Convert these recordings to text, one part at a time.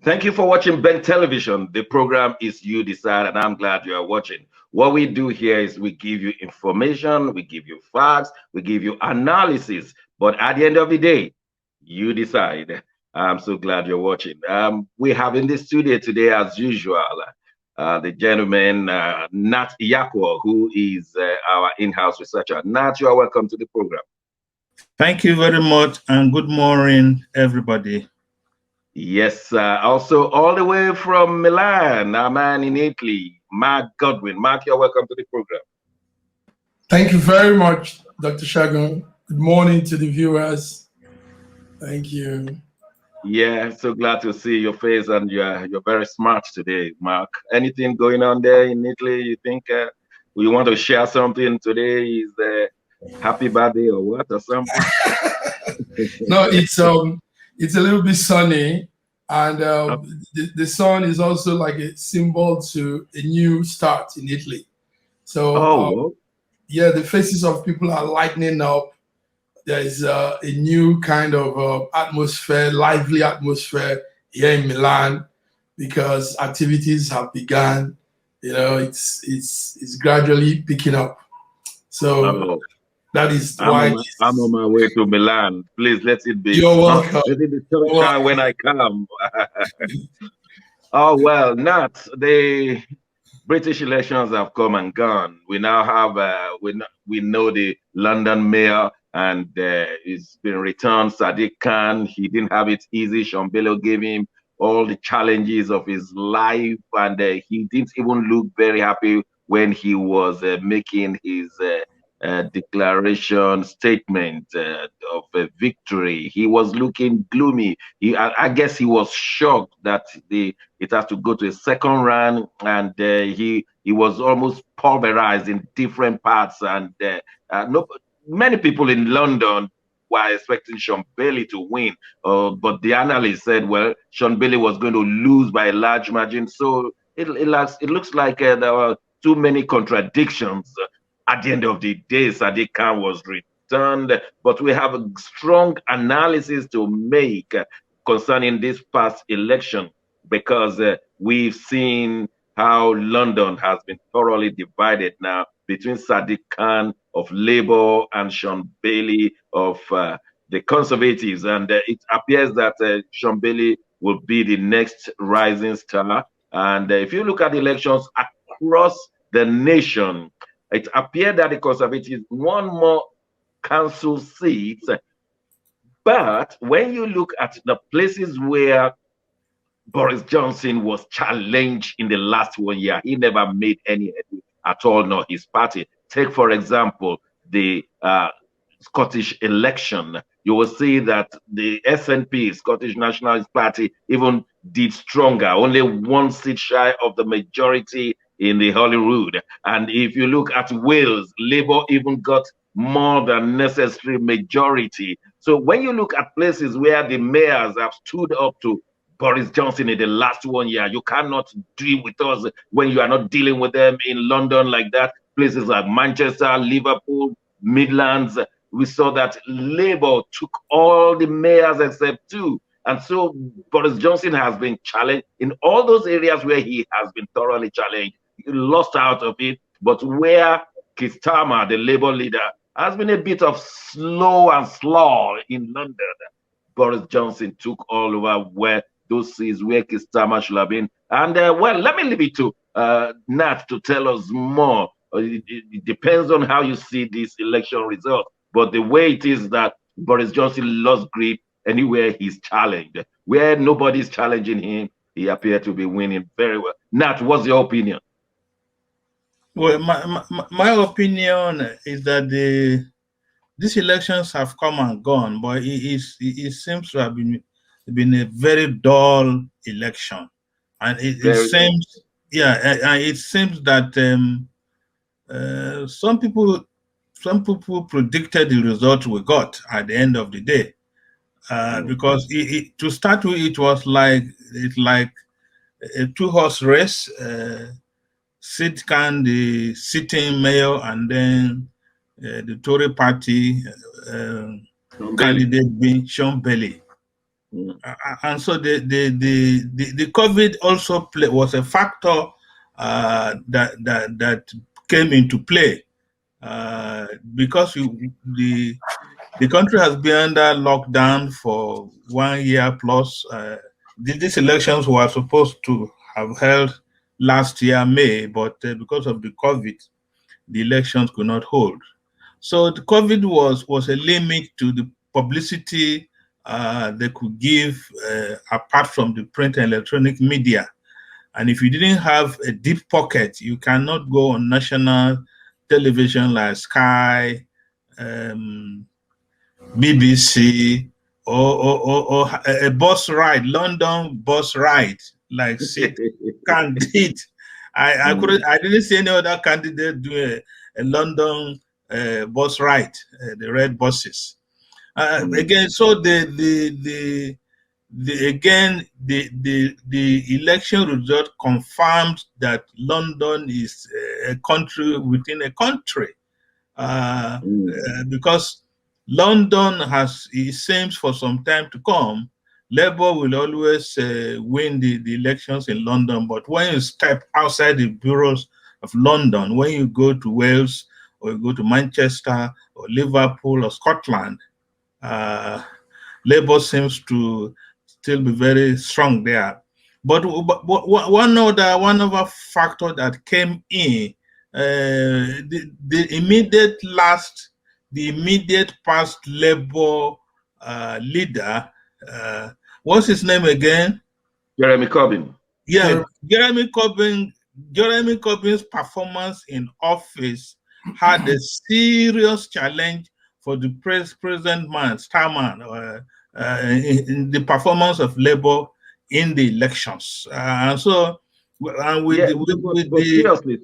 Thank you for watching Ben Television. The program is You Decide, and I'm glad you are watching. What we do here is we give you information, we give you facts, we give you analysis. But at the end of the day, you decide. I'm so glad you're watching. We have in the studio today, as usual, the gentleman Nat Yakwo, who is our in-house researcher. Nat, you are welcome to the program. Thank you very much, and good morning, everybody. Yes, also all the way from Milan, our man in Italy, Mark Godwin. Mark, you're welcome to the program. Thank you very much, Dr. Shagun. Good morning to the viewers. Thank you. Yeah, so glad to see your face, and you're very smart today, Mark. Anything going on there in Italy? You think we want to share something today? Is happy birthday or what or something? No, it's a little bit sunny, and the sun is also like a symbol to a new start in Italy. So yeah, the faces of people are lightening up. There is a new kind of atmosphere, lively atmosphere here in Milan, because activities have begun. You know, it's gradually picking up. So that is why I'm on my way to Milan. Please let it be. You're welcome. Let it be sunshine when I come. Oh well, Nat, the British elections have come and gone. We now have we know the London mayor, and it's been returned. Sadiq Khan. He didn't have it easy. Sean Bello gave him all the challenges of his life, and he didn't even look very happy when he was making his declaration statement of victory. He was looking gloomy. I guess he was shocked that it has to go to a second round, and he was almost pulverized in different parts. And no, many people in London were expecting Sean Bailey to win, but the analyst said, well, Sean Bailey was going to lose by a large margin. So it looks like there were too many contradictions. At the end of the day, Sadiq Khan was returned, but we have a strong analysis to make concerning this past election, because we've seen how London has been thoroughly divided now between Sadiq Khan of Labour and Sean Bailey of the Conservatives. And it appears that Sean Bailey will be the next rising star. And if you look at the elections across the nation, it appeared that the Conservatives won more council seats. But when you look at the places where Boris Johnson was challenged in the last 1 year, he never made any headway at all, nor his party. Take, for example, the Scottish election. You will see that the SNP, Scottish Nationalist Party, even did stronger, only 1 seat shy of the majority in the Holyrood. And if you look at Wales, Labour even got more than necessary majority. So when you look at places where the mayors have stood up to Boris Johnson in the last 1 year, you cannot deal with us when you are not dealing with them in London like that. Places like Manchester, Liverpool, Midlands, we saw that Labour took all the mayors except 2. And so Boris Johnson has been challenged in all those areas where he has been thoroughly challenged. He lost out of it, but where Keir Starmer, the Labour leader, has been a bit of slow and slow in London, Boris Johnson took all over where those seats where Keir Starmer should have been. And well, let me leave it to Nat to tell us more. It depends on how you see this election result. But the way it is that Boris Johnson lost grip anywhere he's challenged. Where nobody's challenging him, he appeared to be winning very well. Nat, what's your opinion? Well, my opinion is that these elections have come and gone, but it seems to have been a very dull election, and it seems it seems that some people predicted the result we got at the end of the day, because to start with, it was like a 2-horse race. Sadiq Khan, the sitting mayor, and then the Tory party candidate being Sean Bailey. And so the COVID also was a factor that came into play because the country has been under lockdown for 1 year plus. These elections were supposed to have held last year, May, but because of the COVID, the elections could not hold. So the COVID was a limit to the publicity they could give apart from the print and electronic media. And if you didn't have a deep pocket, you cannot go on national television like Sky, BBC, or a bus ride, London bus ride, like Sid Khan did. I didn't see any other candidate do a London bus ride, the red buses. Again, so the election result confirmed that London is a country within a country, because London it seems for some time to come, Labour will always win the elections in London. But when you step outside the boroughs of London, when you go to Wales or you go to Manchester or Liverpool or Scotland, Labour seems to still be very strong there. But one other factor that came in, the immediate past Labour leader, what's his name again? Jeremy Corbyn. Yeah, Jeremy Corbyn's performance in office had a serious challenge for the present man, Starmer, in the performance of Labour in the elections. Seriously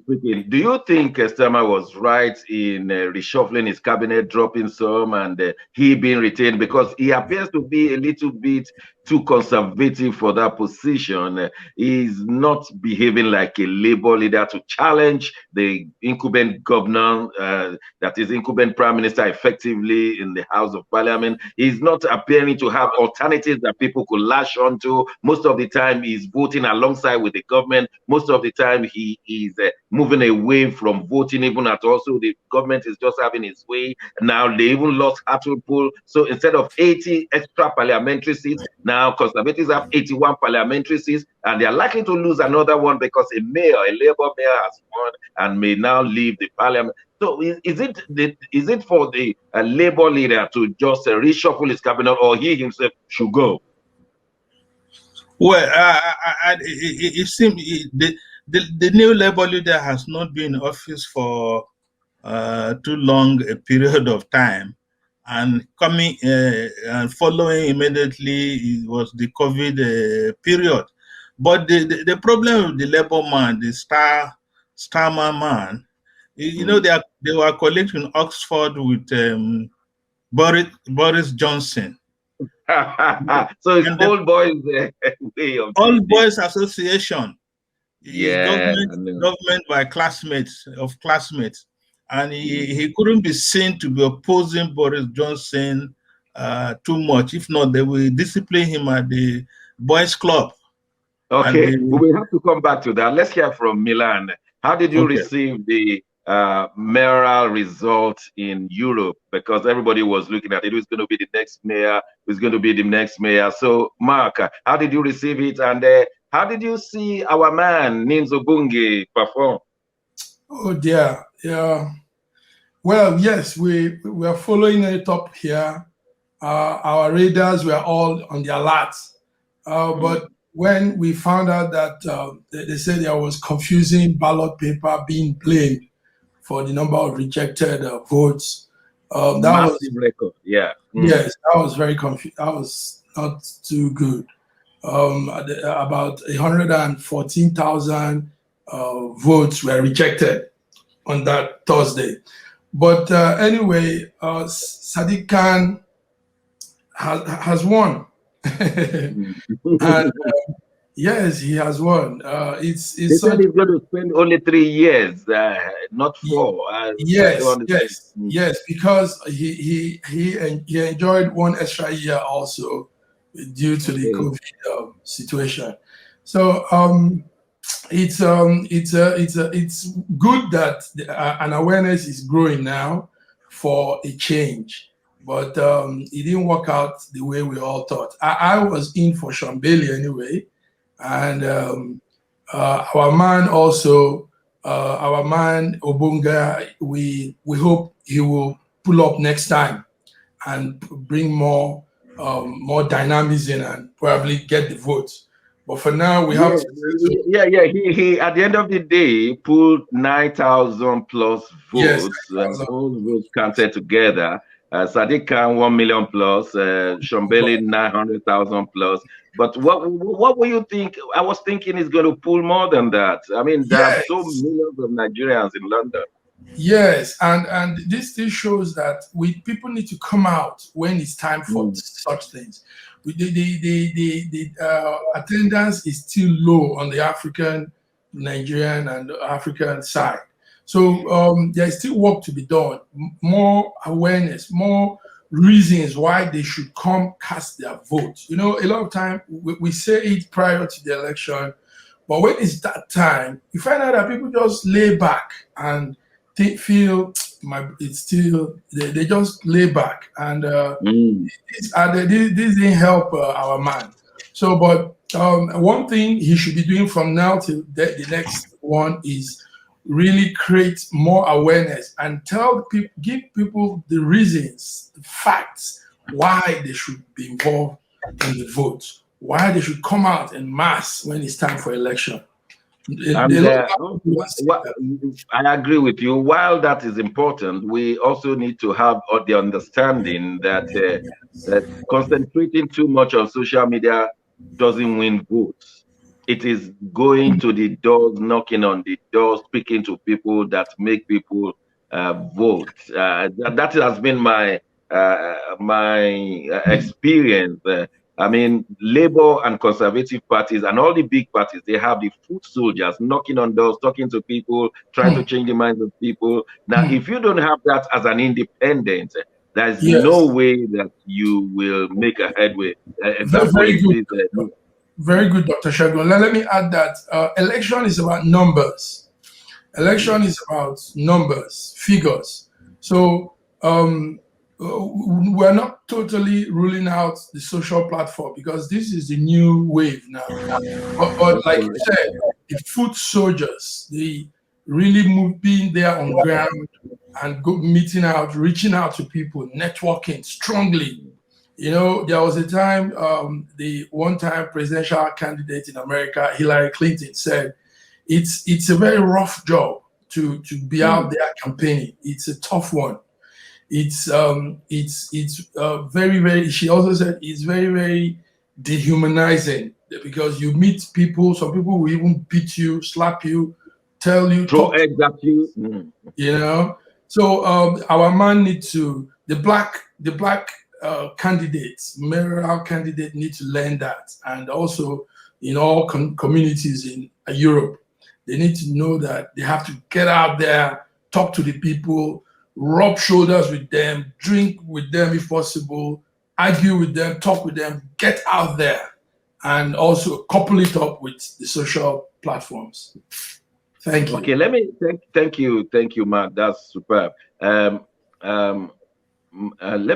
speaking, do you think Starmer was right in reshuffling his cabinet, dropping some, and he being retained? Because he appears to be a little bit too conservative for that position. He's not behaving like a Labour leader to challenge the incumbent governor, that is incumbent prime minister, effectively in the House of Parliament. He's not appearing to have alternatives that people could latch onto. Most of the time, he's voting alongside with the government. Most of the time, he is moving away from voting, even at also the government is just having its way. Now, they even lost Hartlepool. So instead of 80 extra parliamentary seats, now Conservatives have 81 parliamentary seats, and they are likely to lose another one because a Labour mayor has won and may now leave the parliament. So is it for the Labour leader to just reshuffle his cabinet, or he himself should go? Well, it seems the new Labour leader has not been in office for too long a period of time. And coming and following immediately was the COVID period. But the problem with the Labour man, the Starmer man, you know, they were colleagues in Oxford with Boris Johnson. So it's Old Boys way of Old Boys Association. Yeah, government by classmates. And he couldn't be seen to be opposing Boris Johnson too much. If not, they will discipline him at the boys' club. Okay, we will have to come back to that. Let's hear from Milan. How did you receive the mayoral result in Europe? Because everybody was looking at it. Who's going to be the next mayor? Who's going to be the next mayor? So, Mark, how did you receive it? And how did you see our man, Ninzo Bunge, perform? Oh, dear. Yeah. Well, yes, we are following it up here. Our radars were all on the alert. But when we found out that they said there was confusing ballot paper being blamed for the number of rejected votes, that massive record. Yeah. Yes, that was very confusing. That was not too good. About 114,000 votes were rejected on that Thursday. But anyway, Sadiq Khan has won. And yes, he has won. They said he's going to spend only 3 years, not 4. Yes, because he enjoyed one extra year also due to the COVID situation. So it's good that an awareness is growing now for a change, but it didn't work out the way we all thought. I was in for Sean Bailey anyway, and our man also, our man Obunga, we hope he will pull up next time and bring more dynamism and probably get the votes. But for now, we have He at the end of the day pulled 9,000 plus votes. Yes, all votes counted together. Sadiq Khan 1 million plus, Sean Bailey 900,000 plus. But what will you think? I was thinking it's going to pull more than that. I mean, there are so millions of Nigerians in London. Yes, and this still shows that people need to come out when it's time for such things. The attendance is still low on the African, Nigerian, and African side. So there is still work to be done. More awareness, more reasons why they should come cast their vote. You know, a lot of time we say it prior to the election, but when it's that time, you find out that people just lay back and they feel it's still they just lay back, and this didn't help our man. So, but one thing he should be doing from now till the next one is really create more awareness and give people the reasons, the facts why they should be involved in the vote, why they should come out en masse when it's time for election. I agree with you. While that is important, we also need to have the understanding that concentrating too much on social media doesn't win votes. It is going to the doors, knocking on the doors, speaking to people that make people vote. That has been my experience. I mean, Labour and Conservative parties and all the big parties, they have the foot soldiers knocking on doors, talking to people, trying to change the minds of people. Now, if you don't have that as an independent, there's no way that you will make a headway. Very good, Dr. Segun. Let me add that election is about numbers. Election is about numbers, figures. So we're not totally ruling out the social platform because this is the new wave now. But like you said, the foot soldiers, they really being there on ground and meeting out, reaching out to people, networking strongly. You know, there was a time, the one-time presidential candidate in America, Hillary Clinton, said, it's a very rough job to be out there campaigning. It's a tough one. It's very, very, she also said it's very, very dehumanizing because you meet people, some people will even beat you, slap you, tell you, throw eggs at you. You know. So our man needs to, the black candidates, mayoral candidate need to learn that. And also in all communities in Europe, they need to know that they have to get out there, talk to the people, rub shoulders with them, drink with them if possible, argue with them, talk with them, get out there, and also couple it up with the social platforms. Thank you. Okay, let me thank you, Mark. That's superb. Let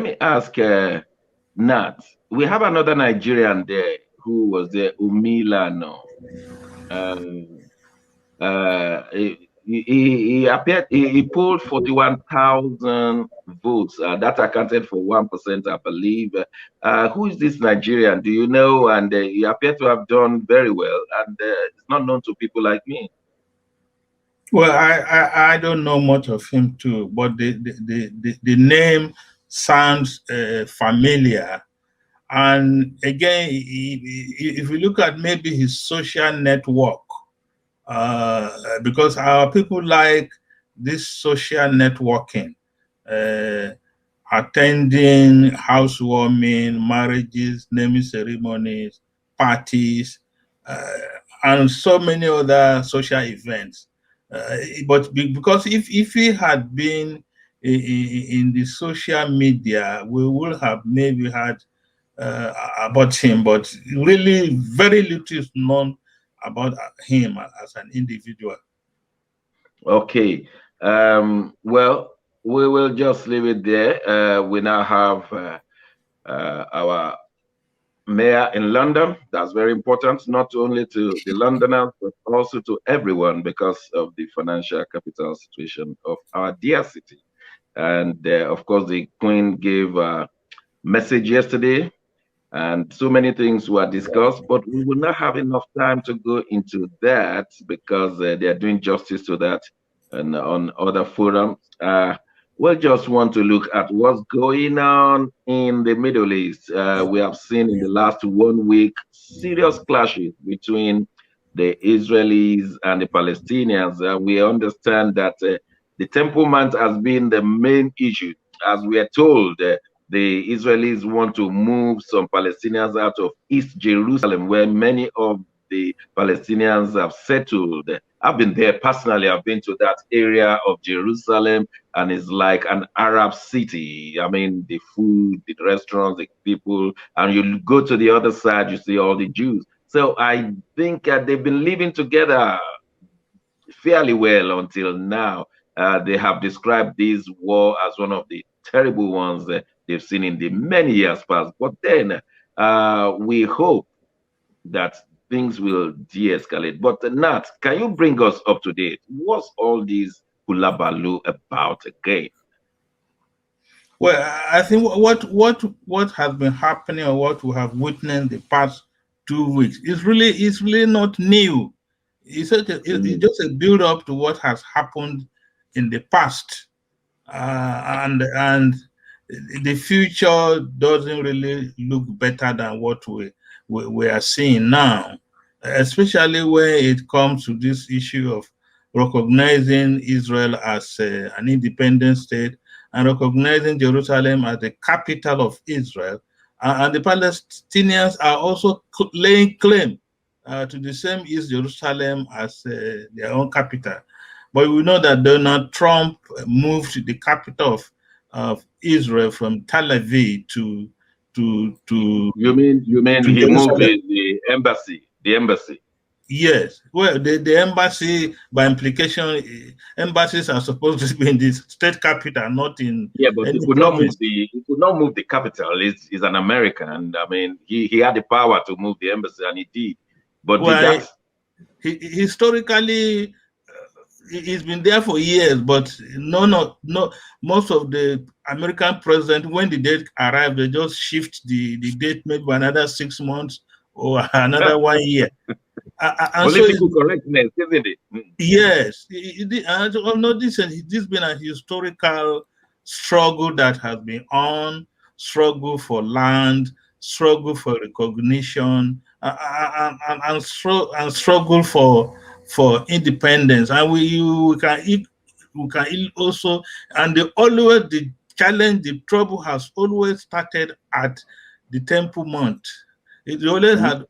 me ask Nat. We have another Nigerian there who was there, Umilano. He appeared. He polled 41,000 votes. That accounted for 1%, I believe. Who is this Nigerian? Do you know? And he appeared to have done very well, and it's not known to people like me. Well, I don't know much of him too, but the name sounds familiar. And again, if we look at maybe his social network, because our people like this social networking, attending housewarming, marriages, naming ceremonies, parties, and so many other social events. But because if he had been in the social media, we would have maybe had about him, but really very little is known about him as an individual. Okay. Well, we will just leave it there. We now have our mayor in London. That's very important, not only to the Londoners, but also to everyone because of the financial capital situation of our dear city. And of course, the Queen gave a message yesterday, and so many things were discussed, but we will not have enough time to go into that because they are doing justice to that and on other forums. We just want to look at what's going on in the Middle East. We have seen in the last 1 week serious clashes between the Israelis and the Palestinians. We understand that the Temple Mount has been the main issue. As we are told, the Israelis want to move some Palestinians out of East Jerusalem, where many of the Palestinians have settled. I've been there personally. I've been to that area of Jerusalem, and it's like an Arab city. I mean, the food, the restaurants, the people, and you go to the other side, you see all the Jews. So I think they've been living together fairly well until now. They have described this war as one of the terrible ones they've seen in the many years past. But then we hope that things will de-escalate. But Nat, can you bring us up to date? What's all this hullabaloo about again? Well, I think what has been happening, or what we have witnessed the past 2 weeks, is really not new. It's just a build up to what has happened in the past, and the future doesn't really look better than what we are seeing now, especially when it comes to this issue of recognizing Israel as an independent state and recognizing Jerusalem as the capital of Israel. And the Palestinians are also laying claim to the same East Jerusalem as their own capital. But we know that Donald Trump moved the capital of Israel from Tel Aviv to You mean he moved the embassy? The embassy. Yes. Well, the embassy, by implication, embassies are supposed to be in the state capital, not in but he could not move the capital. He's an American, and I mean he had the power to move the embassy, and he did. But well, historically, he's been there for years, but no. Most of the American presidents, when the date arrived, they just shift the date maybe by another 6 months or another 1 year. Political correctness, isn't it? Yes. This has been a historical struggle that has been on, struggle for land, struggle for recognition, and struggle for independence. And we can also, and the challenge, the trouble has always started at the Temple Mount. It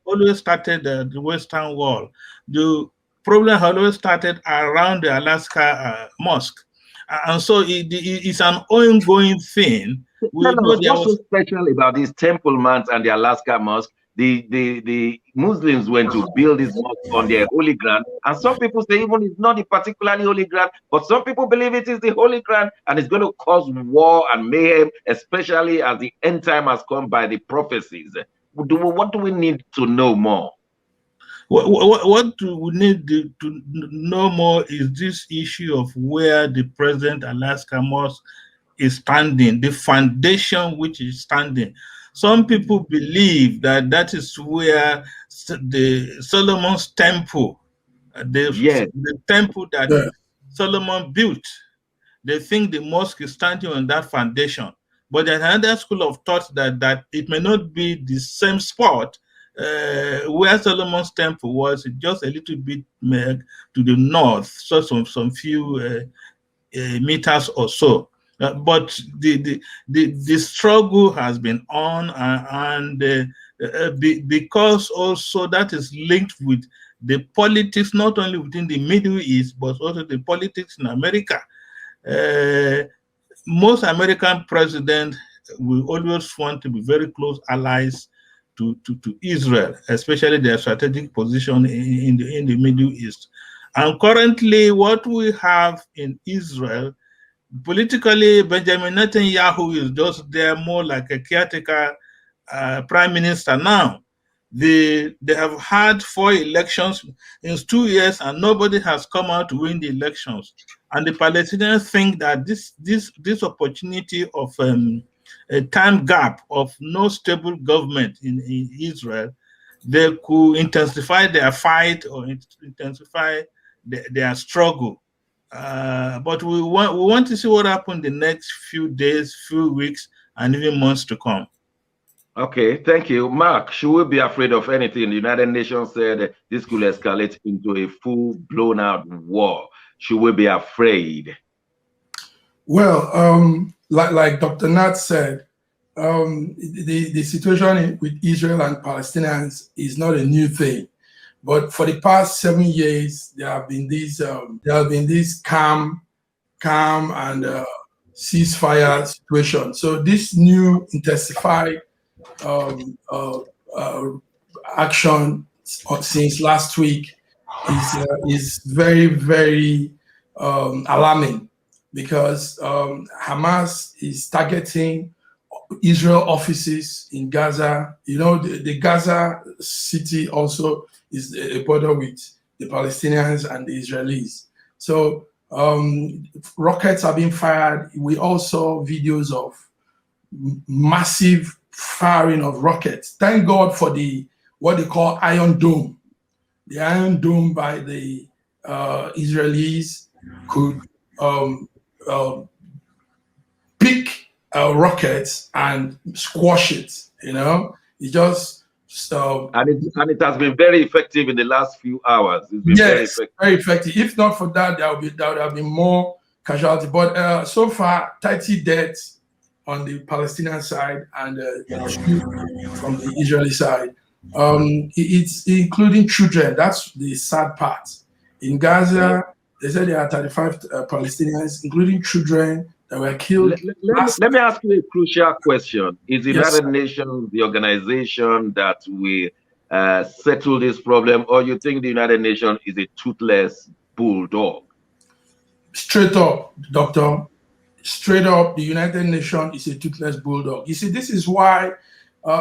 always started the Western Wall. The problem had always started around the Alaska Mosque. And so it's an ongoing thing. What's so special about this Temple Mount and the Alaska Mosque? The Muslims went to build this mosque on their holy ground, and some people say even it's not the particularly holy ground, but some people believe it is the holy ground, and it's going to cause war and mayhem, especially as the end time has come by the prophecies. What do we need to know more? What we need to know more is this issue of where the present Alaska Mosque is standing, the foundation which is standing. Some people believe that is where the Solomon's temple, the temple that Solomon built, they think the mosque is standing on that foundation. But there's another school of thought that it may not be the same spot where Solomon's temple was, just a little bit to the north, so some few meters or so. But the struggle has been on, and because also that is linked with the politics, not only within the Middle East, but also the politics in America. Most American presidents we always want to be very close allies to Israel, especially their strategic position in the Middle East. And currently, what we have in Israel, politically, Benjamin Netanyahu is just there more like a caretaker prime minister now. They have had 4 elections in 2 years, and nobody has come out to win the elections. And the Palestinians think that this opportunity of a time gap of no stable government in Israel, they could intensify their fight or intensify their struggle. But we want to see what happens the next few days, few weeks, and even months to come. Okay, thank you. Mark, should we be afraid of anything? The United Nations said this could escalate into a full blown out war. Should we be afraid? Well, like Dr. Nat said, the situation with Israel and Palestinians is not a new thing. But for the past 7 years, there have been these calm and ceasefire situation. So this new intensified action since last week is very, very alarming, because Hamas is targeting Israel offices in Gaza. You know, the Gaza city also is a border with the Palestinians and the Israelis. So rockets are being fired. We also saw videos of massive firing of rockets. Thank God for what they call Iron Dome. The Iron Dome by the Israelis could pick rockets and squash it. You know, it just and it has been very effective in the last few hours. It's been very effective. If not for that, there would have been more casualty. But so far, 30 deaths on the Palestinian side and 2 from the Israeli side. It's including children. That's the sad part. In Gaza, they said there are 35 Palestinians, including children, that were killed. Let me ask you a crucial question. Is the United Nations the organization that will settle this problem, or you think the United Nations is a toothless bulldog? Straight up, Doctor. Straight up, the United Nations is a toothless bulldog. You see, this is why,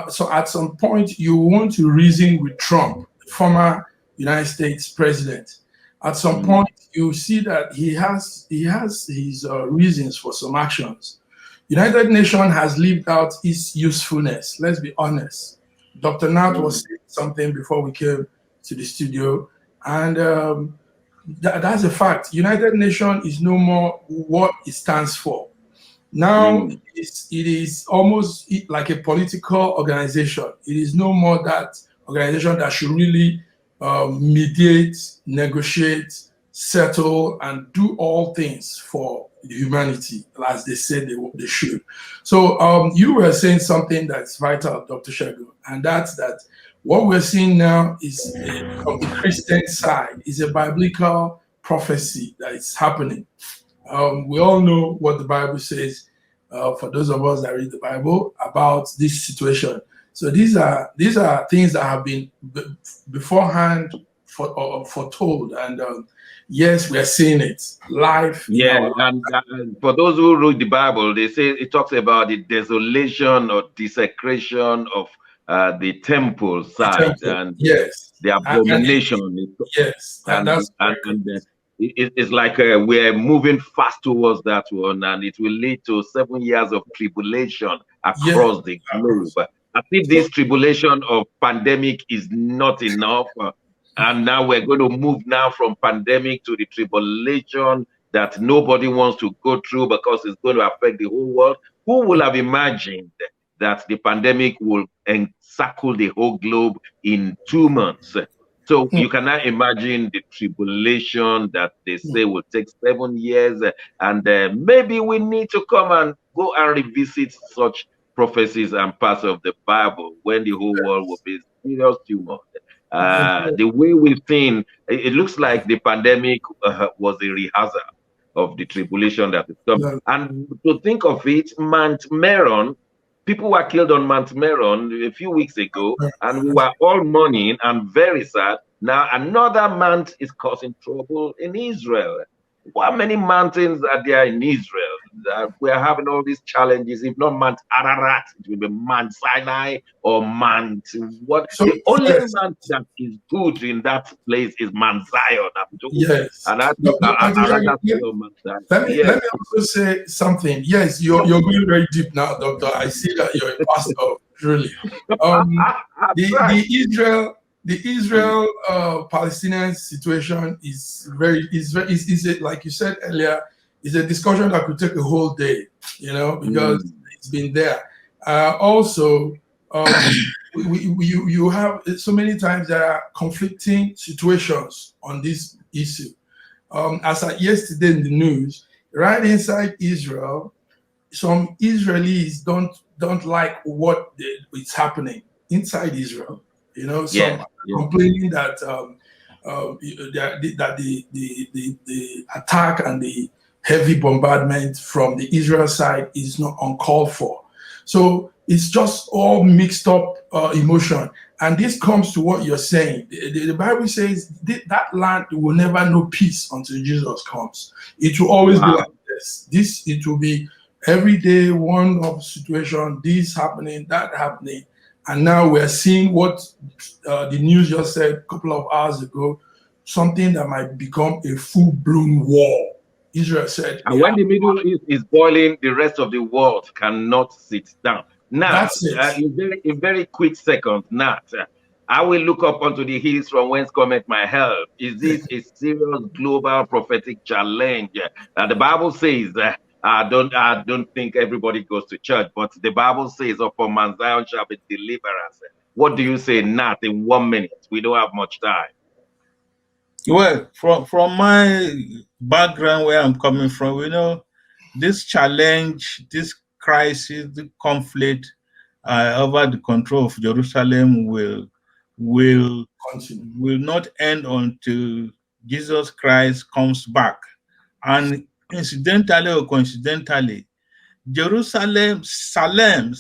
so at some point, you want to reason with Trump, former United States president. At some point, you see that he has his reasons for some actions. United Nations has lived out its usefulness. Let's be honest. Dr. Nat was saying something before we came to the studio, and that's a fact. United Nations is no more what it stands for. Now it is almost like a political organization. It is no more that organization that should really mediate, negotiate, settle, and do all things for humanity, as they said they should. So you were saying something that's vital, Dr. Segun, and that's that what we're seeing now is from the Christian side, is a biblical prophecy that is happening. We all know what the Bible says, for those of us that read the Bible, about this situation. So these are things that have been beforehand foretold, and yes, we are seeing it live. Yeah, and for those who read the Bible, they say it talks about the desolation or desecration of the temple site and the abomination. It's like we're moving fast towards that one, and it will lead to 7 years of tribulation across the globe. I think this tribulation of pandemic is not enough, and now we're going to move now from pandemic to the tribulation that nobody wants to go through because it's going to affect the whole world. Who would have imagined that the pandemic will encircle the whole globe in 2 months? So you cannot imagine the tribulation that they say will take 7 years, and maybe we need to come and go and revisit such prophecies and parts of the Bible when the whole world will be serious tumor. The way we've seen, it looks like the pandemic was a rehearsal of the tribulation that is coming. And to think of it, Mount Meron People were killed on Mount Meron a few weeks ago, and we were all mourning and very sad. Now another mount is causing trouble in Israel. How many mountains are there in Israel? We are having all these challenges. If not Mount Ararat, it will be Mount Sinai or Mount what? So, the only mount that is good in that place is Mount Zion. Yes. And let me also say something. Yes, you're going very deep now, Doctor. I see that you're a pastor, really. The Israel Palestinian situation is like you said earlier, is a discussion that could take a whole day, because it's been there. Also, you have so many times there are conflicting situations on this issue. As of yesterday in the news, right inside Israel, some Israelis don't like what is happening inside Israel. Some complaining that the attack and the heavy bombardment from the Israel side is not uncalled for. So it's just all mixed up emotion. And this comes to what you're saying. The Bible says that land will never know peace until Jesus comes. It will always be like this. It will be every day one of situation, this happening, that happening. And now we're seeing what the news just said a couple of hours ago, something that might become a full-blown war. Israel said. And when the Middle East is boiling, the rest of the world cannot sit down. Now, in very quick second, Nat, I will look up onto the hills from whence cometh my help. Is this a serious global prophetic challenge? The Bible says, I don't think everybody goes to church, but the Bible says, upon Mount Zion shall be deliverance. What do you say, Nat, in 1 minute? We don't have much time. Well, from my background, where I'm coming from, this challenge, this crisis, the conflict over the control of Jerusalem will not end until Jesus Christ comes back. And incidentally or coincidentally, Jerusalem, Salem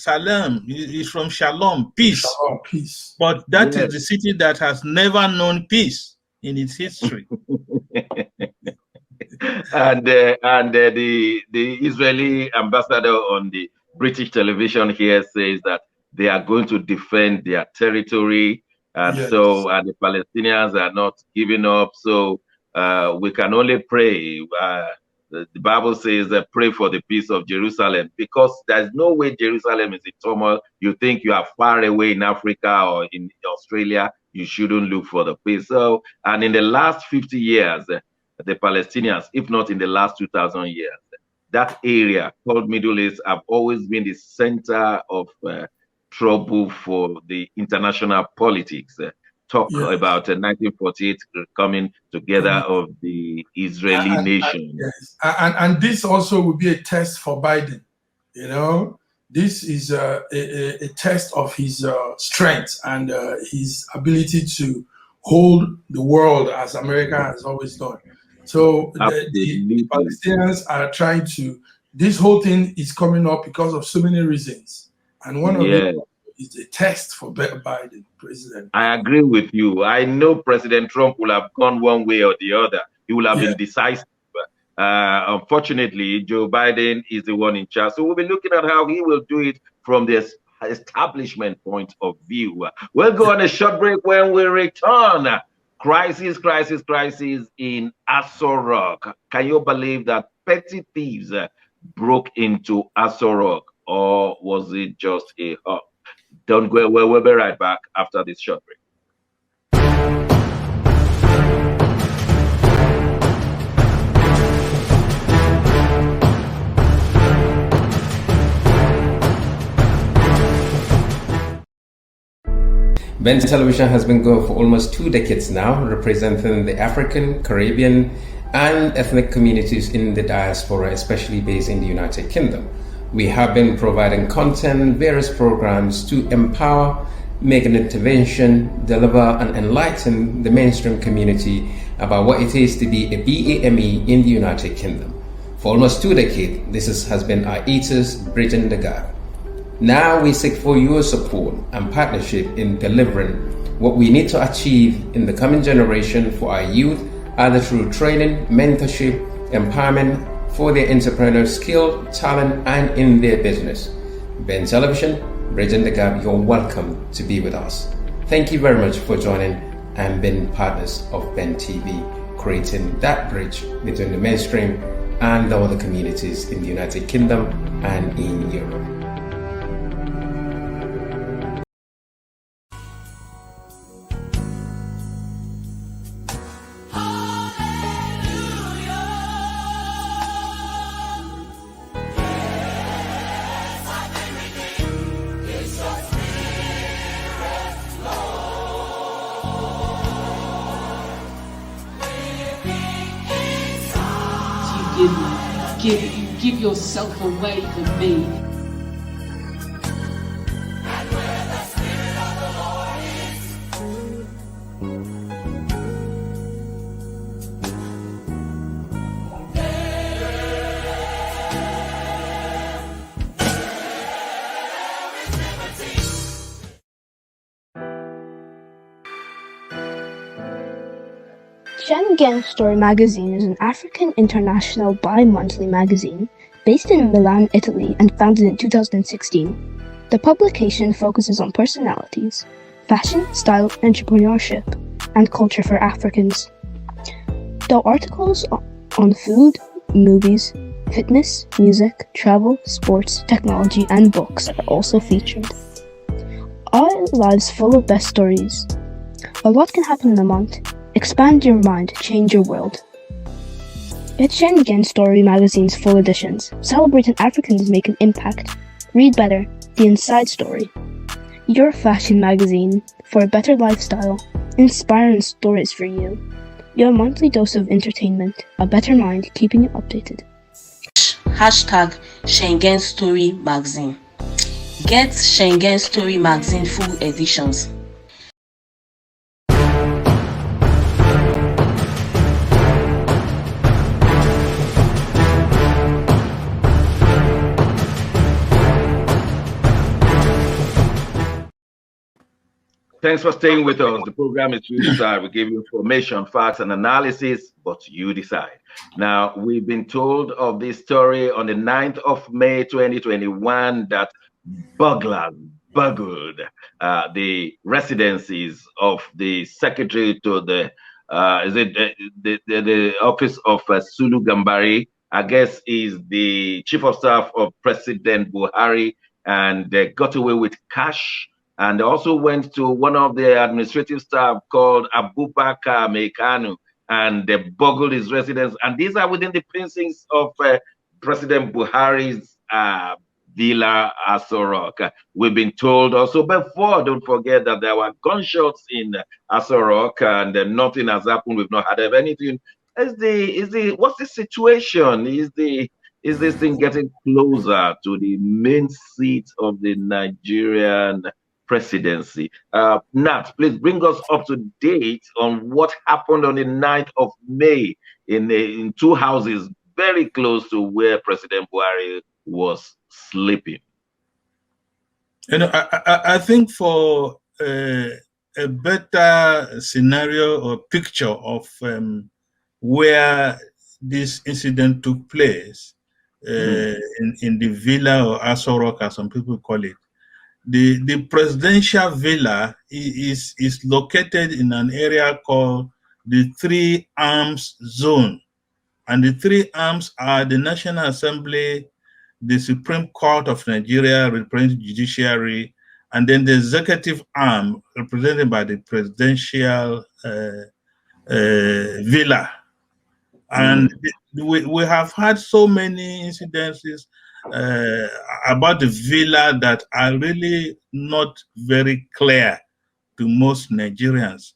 is from Shalom, peace. Shalom, peace. But that is the city that has never known peace in its history. and the Israeli ambassador on the British television here says that they are going to defend their territory, and and the Palestinians are not giving up. So we can only pray. The Bible says that pray for the peace of Jerusalem, because there's no way Jerusalem is in turmoil. You think you are far away in Africa or in Australia, you shouldn't look for the peace. So, and in the last 50 years, the Palestinians, if not in the last 2,000 years, that area called Middle East have always been the center of trouble for the international politics. Talk about 1948 coming together of the Israeli nation. And this also will be a test for Biden. This is a test of his strength and his ability to hold the world as America has always done. So the Palestinians are trying to, this whole thing is coming up because of so many reasons. And one of them is a test for Biden, president. I agree with you. I know President Trump will have gone one way or the other. He will have been decisive. Unfortunately, Joe Biden is the one in charge. So we'll be looking at how he will do it from this establishment point of view. We'll go on a short break. When we return. Crisis in Aso Rock. Can you believe that petty thieves broke into Aso Rock, or was it just a hop? Don't go away. We'll be right back after this short break. Benz Television has been going for almost 2 decades now, representing the African, Caribbean, and ethnic communities in the diaspora, especially based in the United Kingdom. We have been providing content, various programs to empower, make an intervention, deliver, and enlighten the mainstream community about what it is to be a BAME in the United Kingdom. For almost 2 decades, this has been our ethos, bridging the gap. Now we seek for your support and partnership in delivering what we need to achieve in the coming generation for our youth, either through training, mentorship, empowerment for their entrepreneurial skill, talent, and in their business. Ben Television, bridging the gap, you're welcome to be with us. Thank you very much for joining and being partners of Ben TV, creating that bridge between the mainstream and the other communities in the United Kingdom and in Europe. Give yourself away for me. Schengen Story magazine is an African international bi-monthly magazine based in Milan, Italy, and founded in 2016. The publication focuses on personalities, fashion, style, entrepreneurship, and culture for Africans. The articles on food, movies, fitness, music, travel, sports, technology, and books are also featured. Our lives full of best stories. A lot can happen in a month. Expand your mind, change your world. Get Schengen Story magazine's full editions. Celebrating Africans make an impact. Read better, the inside story. Your fashion magazine for a better lifestyle. Inspiring stories for you. Your monthly dose of entertainment. A better mind keeping you updated. Hashtag Schengen Story magazine. Get Schengen Story magazine full editions. Thanks for staying with us. The program is You Decide. We give you information, facts, and analysis, but you decide. Now, we've been told of this story on the 9th of May, 2021, that burglars burgled the residences of the secretary to the office of Sulu Gambari. I guess is the chief of staff of President Buhari, and they got away with cash. And also went to one of the administrative staff called Abubakar Mekanu, and they burgled his residence. And these are within the precincts of President Buhari's Villa Aso Rock. We've been told also before, don't forget that there were gunshots in Aso Rock, and nothing has happened. We've not heard of anything. What's the situation? Is this thing getting closer to the main seat of the Nigerian presidency? Nat, please bring us up to date on what happened on the 9th of May in two houses very close to where President Buhari was sleeping. You know, I think for a better scenario or picture of where this incident took place in the villa or Aso Rock, as some people call it, the presidential villa is located in an area called the Three Arms Zone. And the Three Arms are the National Assembly, the Supreme Court of Nigeria, representing the judiciary, and then the executive arm, represented by the presidential villa. And we have had so many incidences about the villa that are really not very clear to most Nigerians.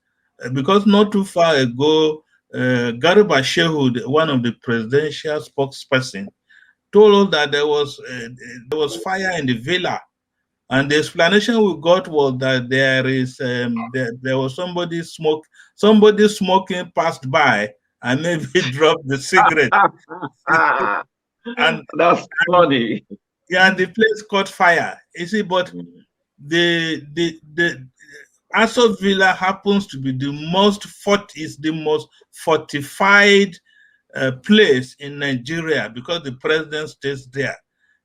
Because not too far ago, Garba Shehu, one of the presidential spokesperson, told us that there was fire in the villa, and the explanation we got was that there was somebody smoking passed by and maybe dropped the cigarette. And that's funny. Yeah, and the place caught fire You see, but the Aso Villa happens to be the most fortified place in Nigeria because the president stays there.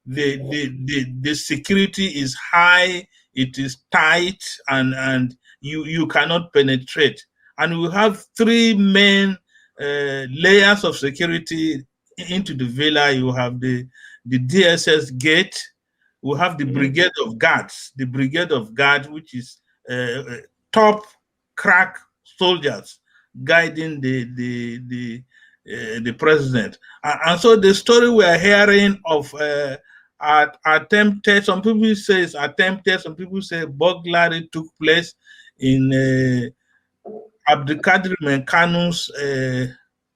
The security is high, it is tight, and you cannot penetrate. And we have three main layers of security into the villa. You have the DSS gate, we have the brigade of guards, which is top crack soldiers guiding the president. And so the story we are hearing of attempted, some people say it's attempted, some people say burglary took place in Abdulkadir Mekanu's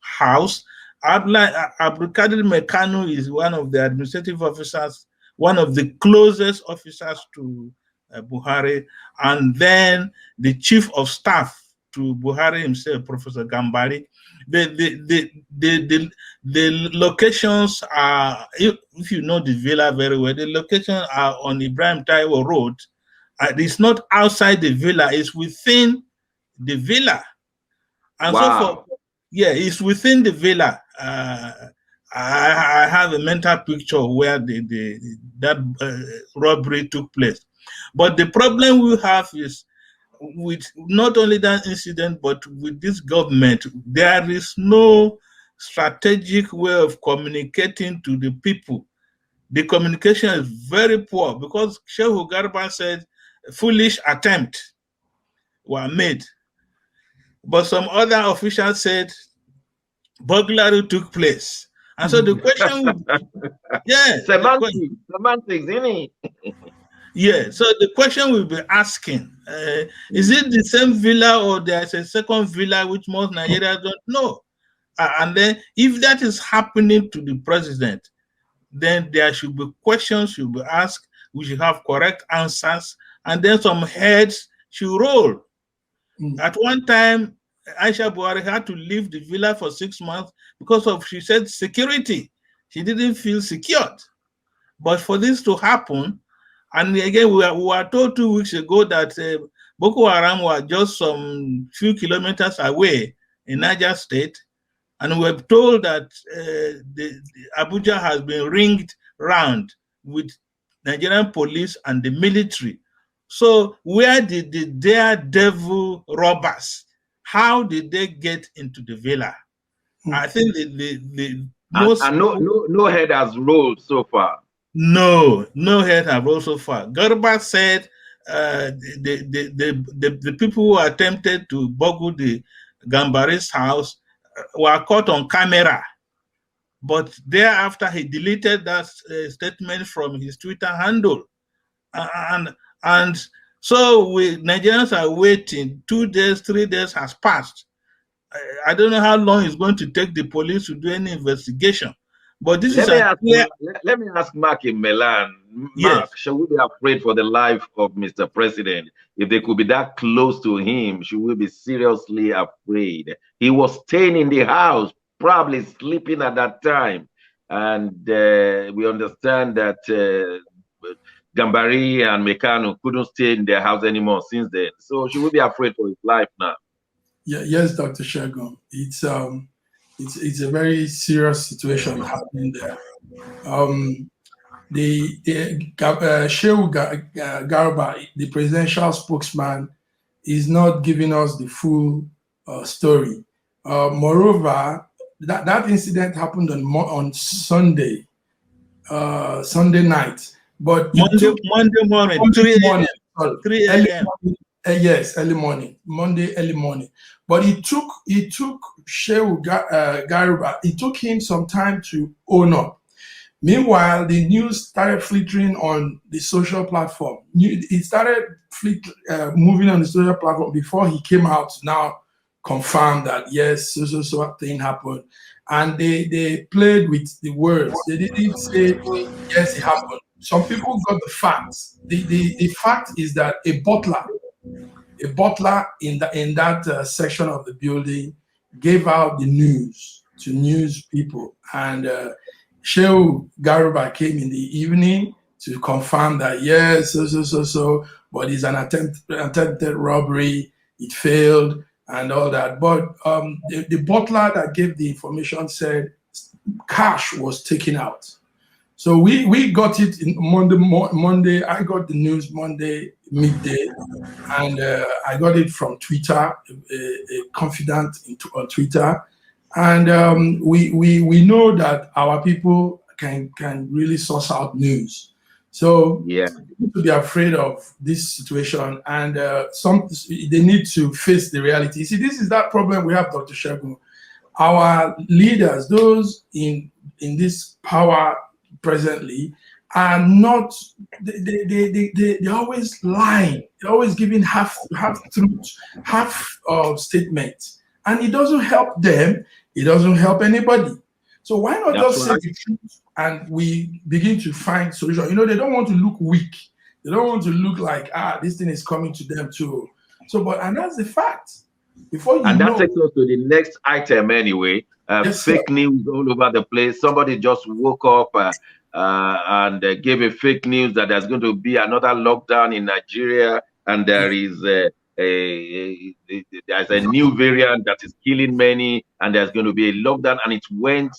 house. Abdulkadir Mekanu is one of the administrative officers, one of the closest officers to Buhari, and then the chief of staff to Buhari himself, Professor Gambari. The locations are, if you know the villa very well, the locations are on Ibrahim Taiwo Road. It's not outside the villa, it's within the villa. And so it's within the villa. I have a mental picture where that robbery took place. But the problem we have is with not only that incident, but with this government, there is no strategic way of communicating to the people. The communication is very poor because Shehu Garba said foolish attempts were made. But some other officials said burglary took place. And so the question semantics, isn't it? Yeah, so the question we'll be asking, is it the same villa or there's a second villa which most Nigerians don't know? And then if that is happening to the president, then there should be questions should be asked, we should have correct answers, and then some heads should roll. At one time, Aisha Buhari had to leave the villa for 6 months because of, she said, security. She didn't feel secured. But for this to happen, and again, we were told 2 weeks ago that Boko Haram were just some few kilometers away in Niger State, and we were told that Abuja has been ringed round with Nigerian police and the military. So where did the daredevil robbers, how did they get into the villa? I think the most... And no head has rolled so far. No head have rolled so far. Garba said the people who attempted to burgle the Gambari's house were caught on camera. But thereafter, he deleted that statement from his Twitter handle. And so Nigerians are waiting. 2 days, 3 days has passed. I don't know how long it's going to take the police to do any investigation. But this let me ask Mark in Milan. Mark, shall we be afraid for the life of Mr. President? If they could be that close to him, should we be seriously afraid? He was staying in the house, probably sleeping at that time. And we understand that Gambari and Mekano couldn't stay in their house anymore since then. So should we be afraid for his life now? Yes, Dr. Shegun. It's a very serious situation happening there. Shehu Garba, the presidential spokesman, is not giving us the full story. Moreover, that incident happened on Sunday night. But Monday morning, 3 a.m. Yes, early morning, Monday early morning. But it took Shehu Garba, it took him some time to own up. Meanwhile, the news started filtering on the social platform. It started moving on the social platform before he came out to now confirm that yes, so thing happened. And they played with the words. They didn't say yes, it happened. Some people got the facts. The fact is that a butler in that section of the building gave out the news to news people, and Shehu Garba came in the evening to confirm that yes, so, but it's an attempted robbery. It failed and all that. But the butler that gave the information said cash was taken out. So we got it in Monday. I got the news Monday midday, and I got it from Twitter, a confidant on Twitter, and we know that our people can really source out news. So yeah, we need to be afraid of this situation, and they need to face the reality. See, this is that problem we have, Dr. Segun. Our leaders, those in this power presently, are not. They're always lying. They're always giving half truth, half statements, and it doesn't help them. It doesn't help anybody. So why not just say the truth and we begin to find solution? You know, they don't want to look weak. They don't want to look like this thing is coming to them too. So, and that's the fact. Before you and know, that takes us to the next item anyway. Fake news all over the place. Somebody just woke up and gave a fake news that there's going to be another lockdown in Nigeria, and there is there's a new variant that is killing many, and there's going to be a lockdown, and it went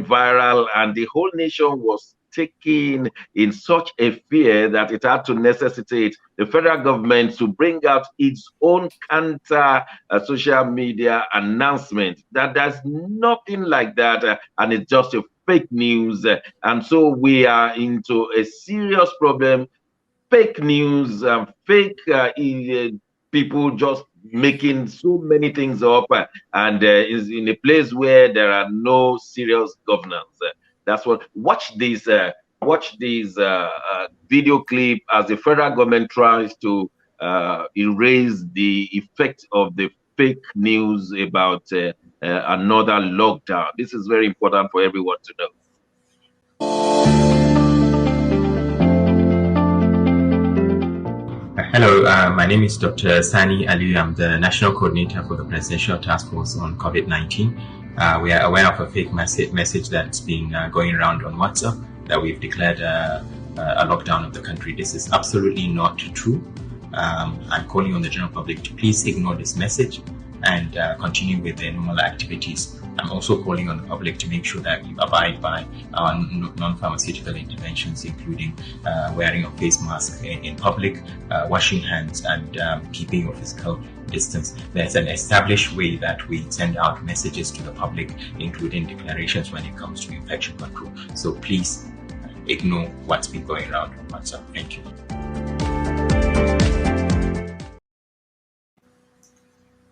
viral, and the whole nation was taken in such a fear that it had to necessitate the federal government to bring out its own counter social media announcement that there's nothing like that, and it's just a fake news. And so we are into a serious problem. Fake news, fake people just making so many things up, and is in a place where there are no serious governance. That's what. Watch this video clip as the federal government tries to erase the effect of the fake news about another lockdown. This is very important for everyone to know. Hello, my name is Dr. Sani Ali. I'm the National Coordinator for the Presidential Task Force on COVID-19. We are aware of a fake message that's been going around on WhatsApp that we've declared a lockdown of the country. This is absolutely not true. I'm calling on the general public to please ignore this message and continue with their normal activities. I'm also calling on the public to make sure that you abide by our non-pharmaceutical interventions, including wearing a face mask in public, washing hands, and keeping your physical distance. There's an established way that we send out messages to the public, including declarations when it comes to infection control. So please ignore what's been going around on WhatsApp. Thank you.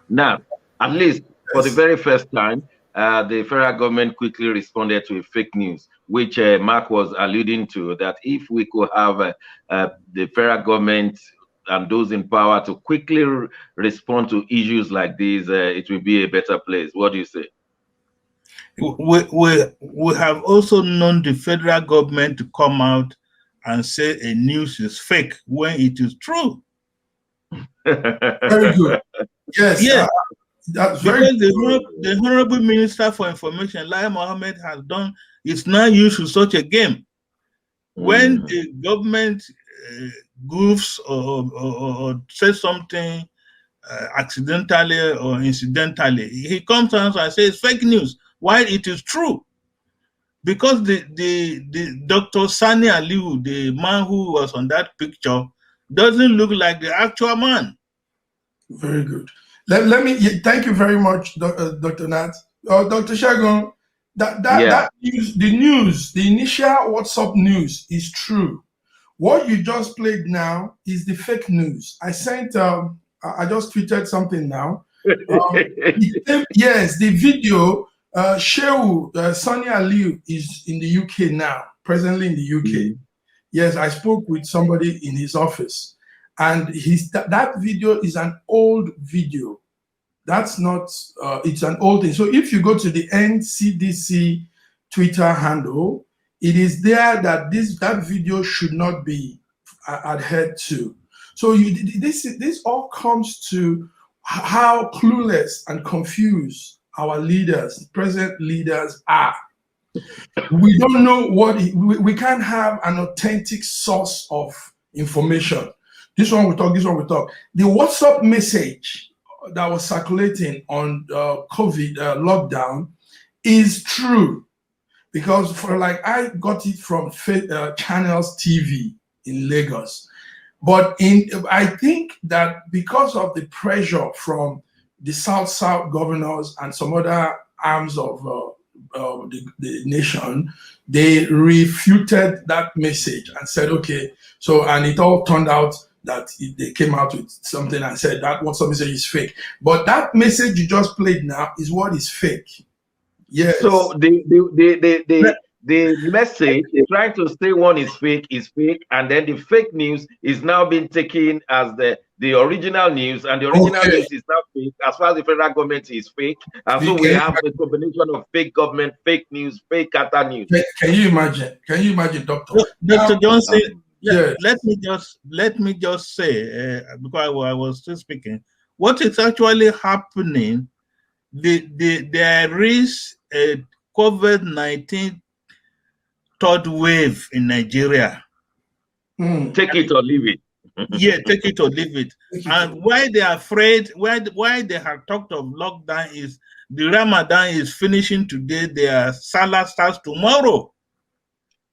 Now, at least for the very first time, the federal government quickly responded to a fake news, which Mark was alluding to, that if we could have the federal government and those in power to quickly respond to issues like these, it will be a better place. What do you say? We have also known the federal government to come out and say a news is fake when it is true. Very good. Yes. Yeah. That's because very the Honorable Minister for Information, Lai Mohammed, has done, it's not used to such a game. When the government goofs or says something accidentally or incidentally, he comes out and says fake news, while it is true. Because the Dr. Sani Aliu, the man who was on that picture, doesn't look like the actual man. Very good. Let me thank you very much, Dr. Nat. Dr. Segun, that news, the initial WhatsApp news is true. What you just played now is the fake news. I sent, I just tweeted something now. Yes, the video, Shehu Sani Aliu is in the UK now, presently in the UK. Yes, I spoke with somebody in his office, and that video is an old video. That's not, it's an old thing. So if you go to the NCDC Twitter handle, it is there that that video should not be adhered to. So this all comes to how clueless and confused our leaders, present leaders are. We don't know we can't have an authentic source of information. This one we talk, this one we talk. The WhatsApp message that was circulating on COVID lockdown is true, because I got it from Channels TV in Lagos. But I think that because of the pressure from the South governors and some other arms of the nation, they refuted that message and said, okay, so, and it all turned out that they came out with something and said that WhatsApp message is fake. But that message you just played now is what is fake. Yes. So the message trying to say one is fake, and then the fake news is now being taken as the original news, and the original news is now fake as far as the federal government is fake. And so we have a combination of fake government, fake news, fake counter news. Can you imagine? Can you imagine, Doctor? Dr. Johnson, let me just say, because I was still speaking, what is actually happening? There is a COVID-19 third wave in Nigeria. Take it or leave it. Yeah, take it or leave it. And why they are afraid, why they have talked of lockdown is the Ramadan is finishing today, their Salah starts tomorrow.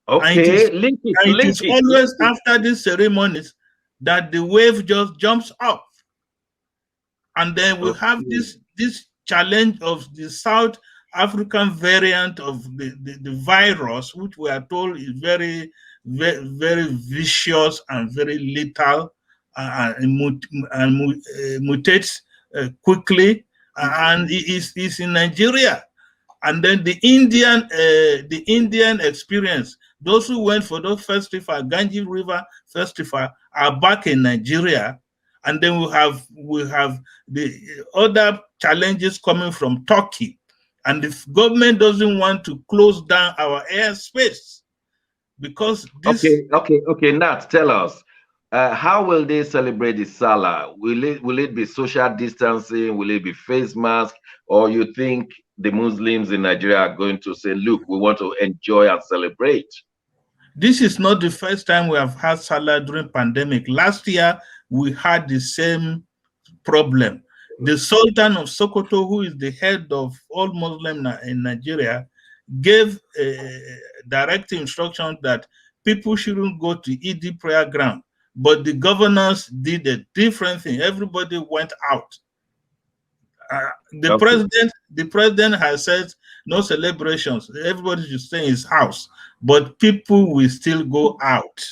Okay, it is always after these ceremonies that the wave just jumps up. And then we have this challenge of the South African variant of the virus, which we are told is very, very, very vicious and very lethal, and mutates quickly, and it is in Nigeria. And then the Indian experience, those who went for those festival, Ganges River Festival, are back in Nigeria. And then we have the other challenges coming from Turkey. And the government doesn't want to close down our airspace because this... Okay, Nat, tell us, how will they celebrate the Salah? Will it be social distancing? Will it be face mask? Or you think the Muslims in Nigeria are going to say, look, we want to enjoy and celebrate? This is not the first time we have had Salah during pandemic. Last year, we had the same problem. The Sultan of Sokoto, who is the head of all Muslims in Nigeria, gave direct instruction that people shouldn't go to Eid prayer ground. But the governors did a different thing. Everybody went out. The president has said no celebrations. Everybody should stay in his house. But people will still go out.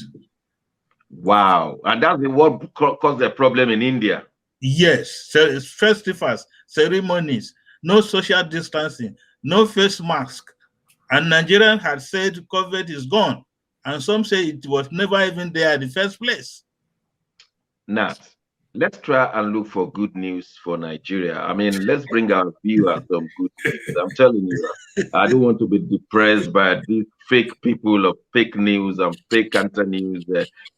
Wow. And that's what caused the problem in India. Yes, festivals, ceremonies, no social distancing, no face mask. And Nigerians had said COVID is gone. And some say it was never even there in the first place. Nat, let's try and look for good news for Nigeria. I mean, let's bring our viewers some good news. I'm telling you, I don't want to be depressed by these fake people of fake news and fake counter news.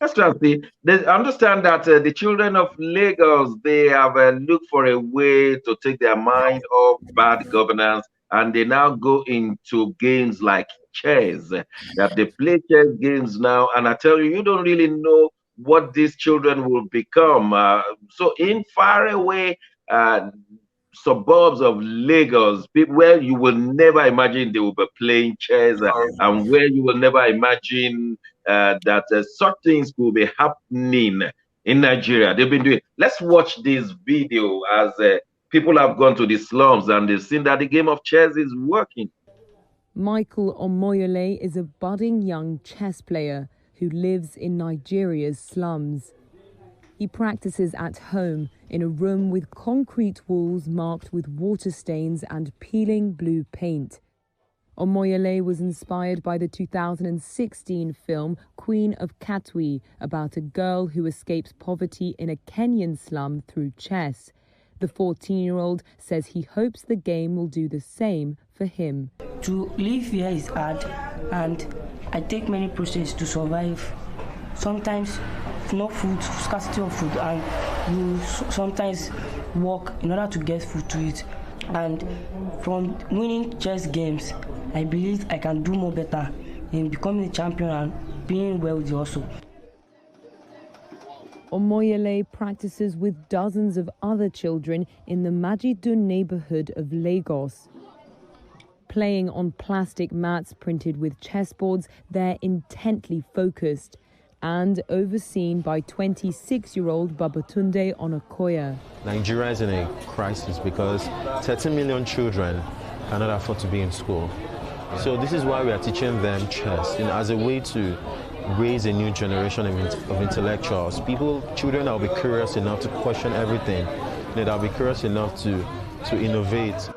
Let's try and see. I understand that the children of Lagos, they have looked for a way to take their mind off bad governance, and they now go into games like chess, that they play chess games now. And I tell you, you don't really know what these children will become. So in far away suburbs of Lagos, where you will never imagine they will be playing chess, and where you will never imagine that such things will be happening in Nigeria. They've been doing. Let's watch this video as people have gone to the slums and they've seen that the game of chess is working. Michael Omoyole is a budding young chess player who lives in Nigeria's slums. He practices at home in a room with concrete walls marked with water stains and peeling blue paint. Omoyole was inspired by the 2016 film Queen of Katwe, about a girl who escapes poverty in a Kenyan slum through chess. The 14-year-old says he hopes the game will do the same for him. To live here is hard, and I take many processes to survive. Sometimes no food, scarcity of food, and you sometimes work in order to get food to eat. And from winning chess games, I believe I can do more better in becoming a champion and being wealthy also. Omoyele practices with dozens of other children in the Majidun neighborhood of Lagos. Playing on plastic mats printed with chessboards, they're intently focused and overseen by 26-year-old Babatunde Onakoya. Nigeria is in a crisis because 30 million children cannot afford to be in school. So this is why we are teaching them chess as a way to raise a new generation of intellectuals. Children that will be curious enough to question everything, that will be curious enough to innovate.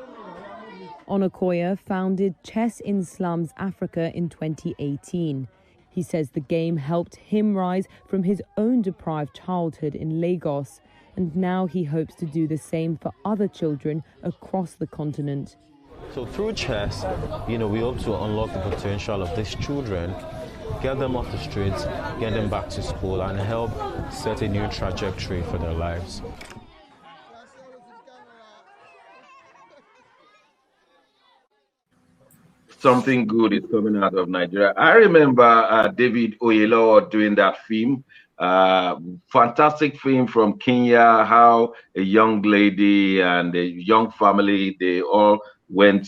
Onakoya founded Chess in Slums Africa in 2018. He says the game helped him rise from his own deprived childhood in Lagos, and now he hopes to do the same for other children across the continent. So through chess, we hope to unlock the potential of these children, get them off the streets, get them back to school, and help set a new trajectory for their lives. Something good is coming out of Nigeria. I remember David Oyelowo doing that film. Fantastic film from Kenya, how a young lady and a young family, they all went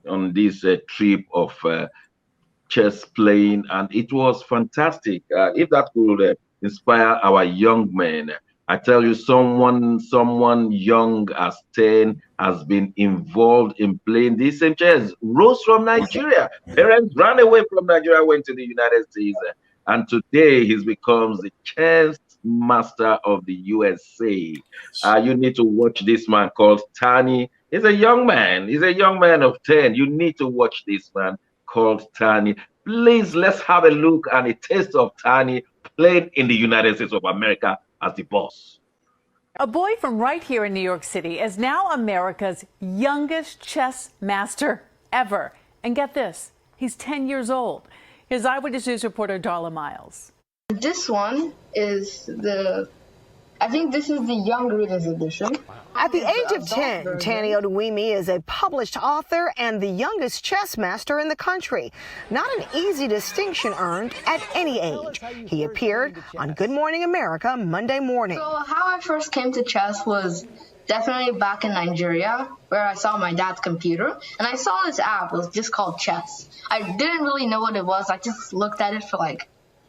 on this trip of chess playing, and it was fantastic. If that could inspire our young men, I tell you, someone young as 10 has been involved in playing this same chess, rose from Nigeria. Parents ran away from Nigeria, went to the United States, and today he's becomes the chess master of the USA. You need to watch this man called Tani. He's a young man. He's a young man of 10. You need to watch this man called Tani. Please, let's have a look and a taste of Tani played in the United States of America as the boss. A boy from right here in New York City is now America's youngest chess master ever. And get this, he's 10 years old. Here's Eyewitness News reporter Darla Miles. This one is I think this is the young readers edition. At the age of 10, Tani Oduwimi is a published author and the youngest chess master in the country. Not an easy distinction earned at any age. He appeared on Good Morning America Monday morning. So how I first came to chess was definitely back in Nigeria, where I saw my dad's computer, and I saw this app. It was just called Chess. I didn't really know what it was. I just looked at it for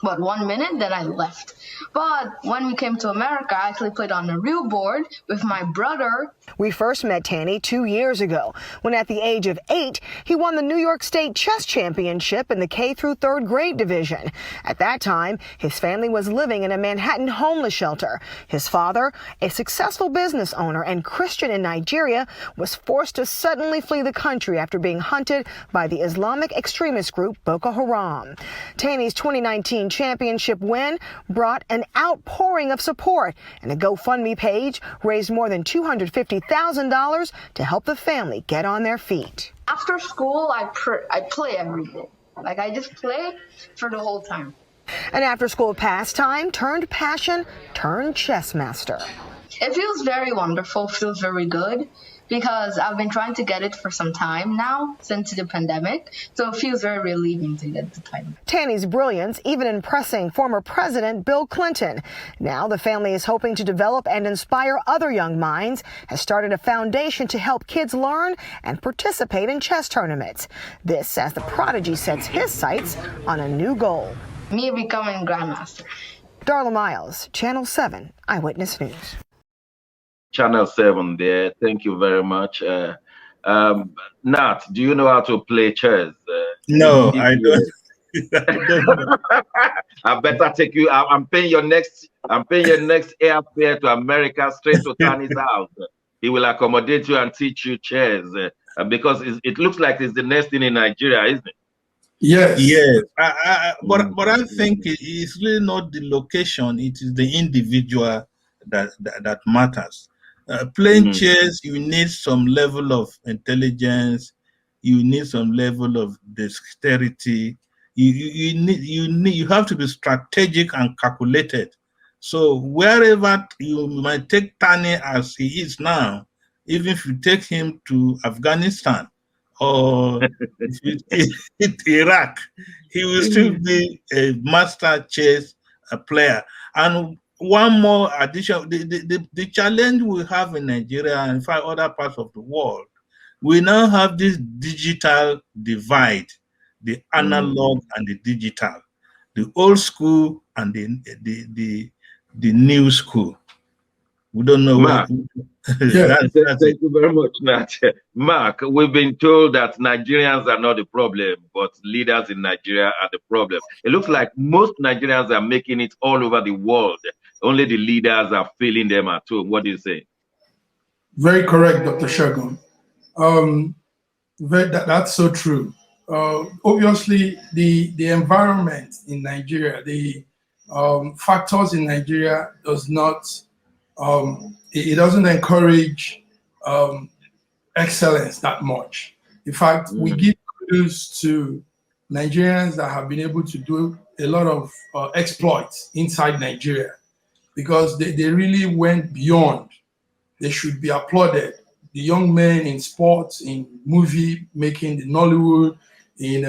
1 minute, then I left. But when we came to America, I actually played on a real board with my brother. We first met Tani 2 years ago, when at the age of 8, he won the New York State Chess Championship in the K through 3rd grade division. At that time, his family was living in a Manhattan homeless shelter. His father, a successful business owner and Christian in Nigeria, was forced to suddenly flee the country after being hunted by the Islamic extremist group Boko Haram. Tani's 2019 championship win brought an outpouring of support, and a GoFundMe page raised more than $250,000 to help the family get on their feet. After school, I play every day. I just play for the whole time. An after-school pastime turned passion turned chess master. It feels very wonderful, feels very good, because I've been trying to get it for some time now, since the pandemic, so it feels very relieving to get the title. Tani's brilliance even impressing former President Bill Clinton. Now the family is hoping to develop and inspire other young minds, has started a foundation to help kids learn and participate in chess tournaments. This as the prodigy sets his sights on a new goal. Me becoming Grandmaster. Darla Miles, Channel 7 Eyewitness News. Channel 7 there. Thank you very much. Nat, do you know how to play chess? No, I don't. I better take you. I'm paying your next airfare to America, straight to Tani's house. He will accommodate you and teach you chess because it looks like it's the next thing in Nigeria, isn't it? Yes. But I think it's really not the location; it is the individual that matters. Playing chess, you need some level of intelligence. You need some level of dexterity. You have to be strategic and calculated. So wherever you might take Tani as he is now, even if you take him to Afghanistan or Iraq, he will still be a master chess player. And one more addition, the challenge we have in Nigeria and in fact other parts of the world, we now have this digital divide, the analog and the digital, the old school and the new school. We don't know. Mark, thank you very much, Nat. Mark, we've been told that Nigerians are not the problem, but leaders in Nigeria are the problem. It looks like most Nigerians are making it all over the world. Only the leaders are failing them at home. What do you say? Very correct, Dr. Shogun. That's so true. Obviously, the environment in Nigeria, the factors in Nigeria does not, it doesn't encourage excellence that much. In fact, we give kudos to Nigerians that have been able to do a lot of exploits inside Nigeria because they really went beyond. They should be applauded. The young men in sports, in movie making, in Nollywood, in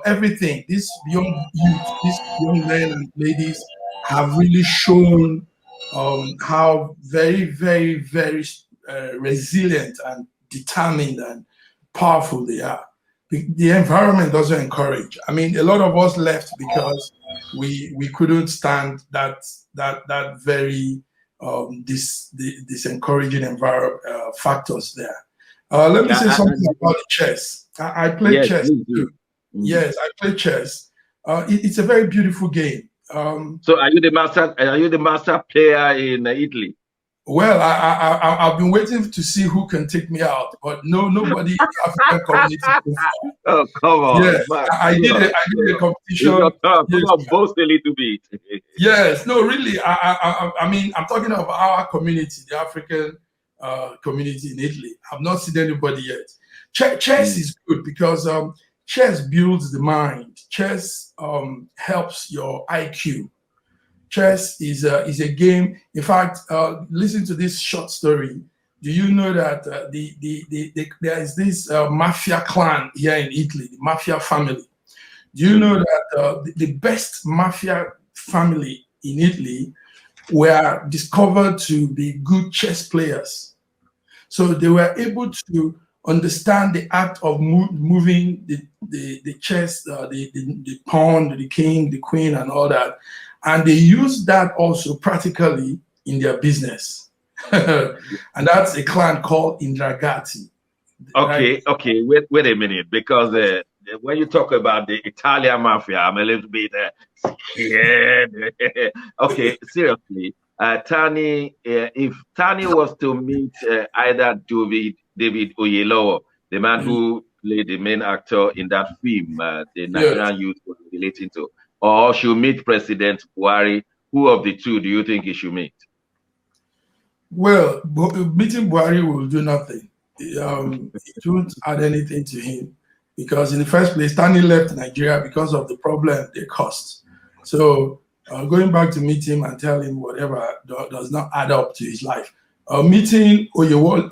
everything. These young youth, these young men and ladies have really shown how very, very, very resilient and determined and powerful they are. The environment doesn't encourage. I mean, a lot of us left because we couldn't stand that very this encouraging factors there. Let me say something about chess. I play chess too. Yes, I play chess. It's a very beautiful game. So are you the master player in Italy? Well, I've been waiting to see who can take me out, but nobody in the African community so far. Oh, come on. Yes, I did a competition. Boast a little bit. Yes, no, really. I mean, I'm talking about our community, the African community in Italy. I've not seen anybody yet. Chess is good because chess builds the mind. Chess helps your IQ. Chess is a game. In fact, listen to this short story. Do you know that there is this mafia clan here in Italy, the mafia family? Do you know that the best mafia family in Italy were discovered to be good chess players? So they were able to understand the act of moving the chess, the pawn, the king, the queen, and all that. And they use that also practically in their business. And that's a clan called Indragati. Okay, okay, wait a minute, because when you talk about the Italian mafia, I'm a little bit scared. Okay, seriously, Tani, if Tani was to meet either David Oyelowo, the man who played the main actor in that film, the Nigerian youth was relating to, or should meet President Buhari, who of the two do you think he should meet? Well, meeting Buhari will do nothing. It won't add anything to him because in the first place, Tani left Nigeria because of the problem they caused. So going back to meet him and tell him whatever does not add up to his life. Meeting Oyelowo.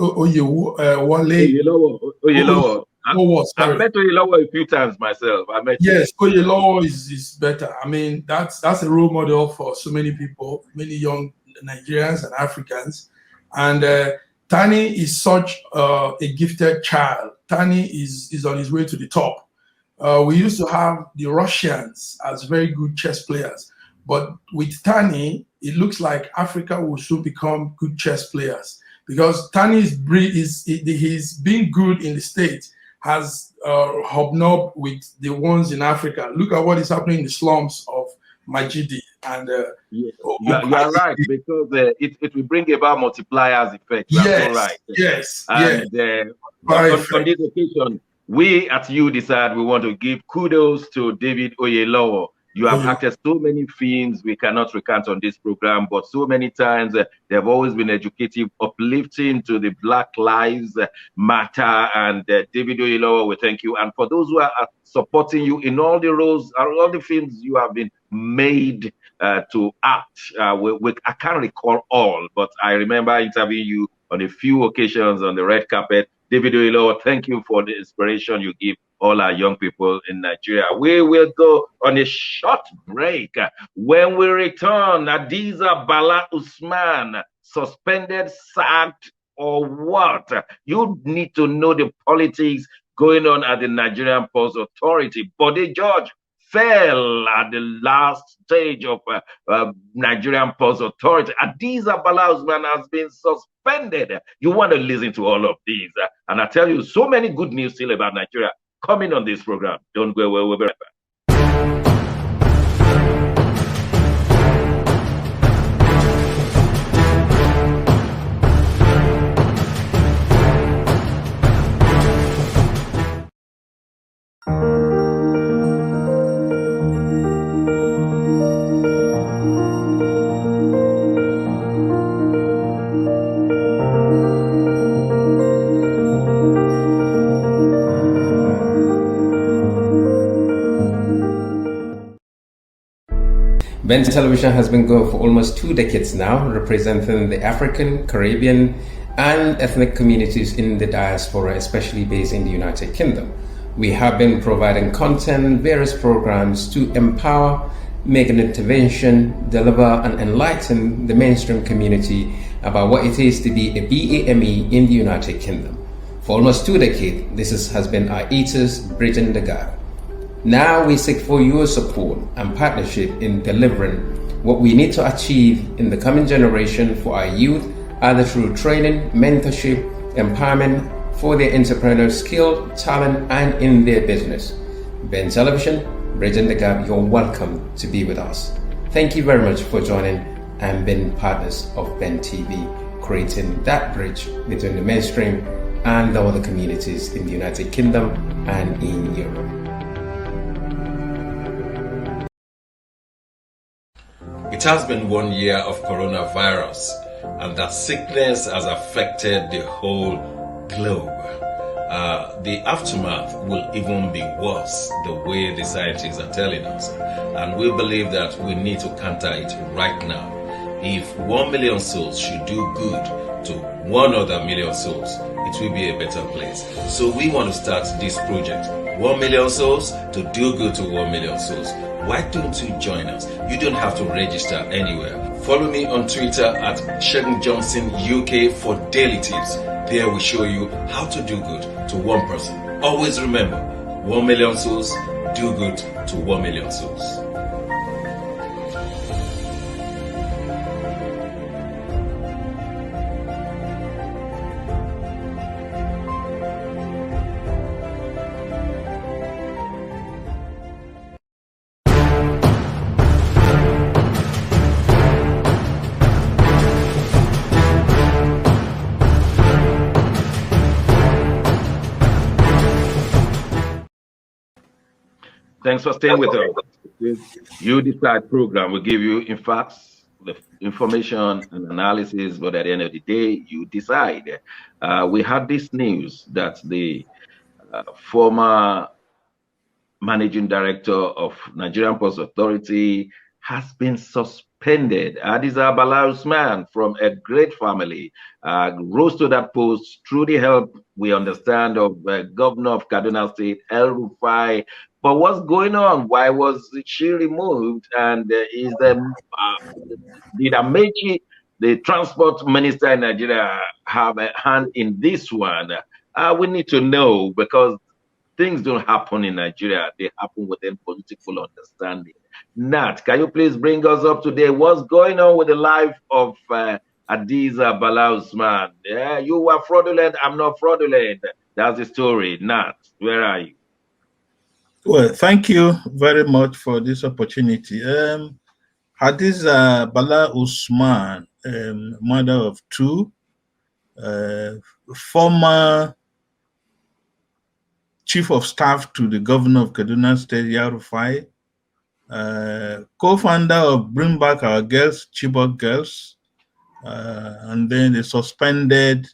I've met Oyelowo a few times myself. Yes, Oyelowo is better. I mean, that's a role model for so many people, many young Nigerians and Africans. And Tani is such a gifted child. Tani is on his way to the top. We used to have the Russians as very good chess players. But with Tani, it looks like Africa will soon become good chess players because Tani he's being good in the States, has hobnobbed with the ones in Africa. Look at what is happening in the slums of Majidi. And you are right, because it will bring about multipliers effect. Yes, right. Yes, and on this occasion, we at You Decide, we want to give kudos to David Oyelowo. You have acted so many films we cannot recount on this program, but so many times they have always been educative, uplifting to the Black Lives Matter. And David Oyelowo, we thank you. And for those who are supporting you in all the roles, all the films you have been made to act, I can't recall all, but I remember interviewing you on a few occasions on the red carpet. David Oilo, thank you for the inspiration you give all our young people in Nigeria. We will go on a short break. When we return, Hadiza Bala Usman, suspended, sacked, or what? You need to know the politics going on at the Nigerian Ports Authority. Bode George fell at the last stage of Nigerian Ports Authority. Hadiza Bala Usman has been suspended. You want to listen to all of these. And I tell you, so many good news still about Nigeria coming on this program. Don't go away. We'll be right back. Ben Television has been going for almost 2 decades now, representing the African, Caribbean, and ethnic communities in the diaspora, especially based in the United Kingdom. We have been providing content, various programs to empower, make an intervention, deliver, and enlighten the mainstream community about what it is to be a BAME in the United Kingdom. For almost 2 decades, this has been our ethos, bridging the gap. Now we seek for your support and partnership in delivering what we need to achieve in the coming generation for our youth, either through training, mentorship, empowerment for their entrepreneurial skill, talent, and in their business. Ben Television, bridging the gap, you're welcome to be with us. Thank you very much for joining and being partners of Ben TV, creating that bridge between the mainstream and the other communities in the United Kingdom and in Europe. It has been 1 year of coronavirus, and that sickness has affected the whole globe. The aftermath will even be worse, the way the scientists are telling us. And we believe that we need to counter it right now. If 1 million souls should do good to 1 other million souls, it will be a better place. So we want to start this project. 1 million souls to do good to 1 million souls. Why don't you join us? You don't have to register anywhere. Follow me on Twitter at Segun Johnson UK for daily tips. There we show you how to do good to 1 person. Always remember, 1 million souls, do good to 1 million souls. Thanks for staying with us. You Decide program will give you, in fact, the information and analysis, but at the end of the day, you decide. We had this news that the former managing director of Nigerian Ports Authority has been suspended. Hadiza Bala Usman, from a great family, rose to that post through the help, we understand, of Governor of Kaduna State, El Rufai. But what's going on? Why was she removed? And did Amechi, the transport minister in Nigeria, have a hand in this one? We need to know, because things don't happen in Nigeria. They happen within political understanding. Nat, can you please bring us up to date? What's going on with the life of Hadiza Bala Usman? Yeah, you were fraudulent. I'm not fraudulent. That's the story. Nat, where are you? Well, thank you very much for this opportunity. Hadiza Bala Usman, mother of 2, former chief of staff to the governor of Kaduna State, El Rufai, co-founder of Bring Back Our Girls, Chibok Girls, and then the suspended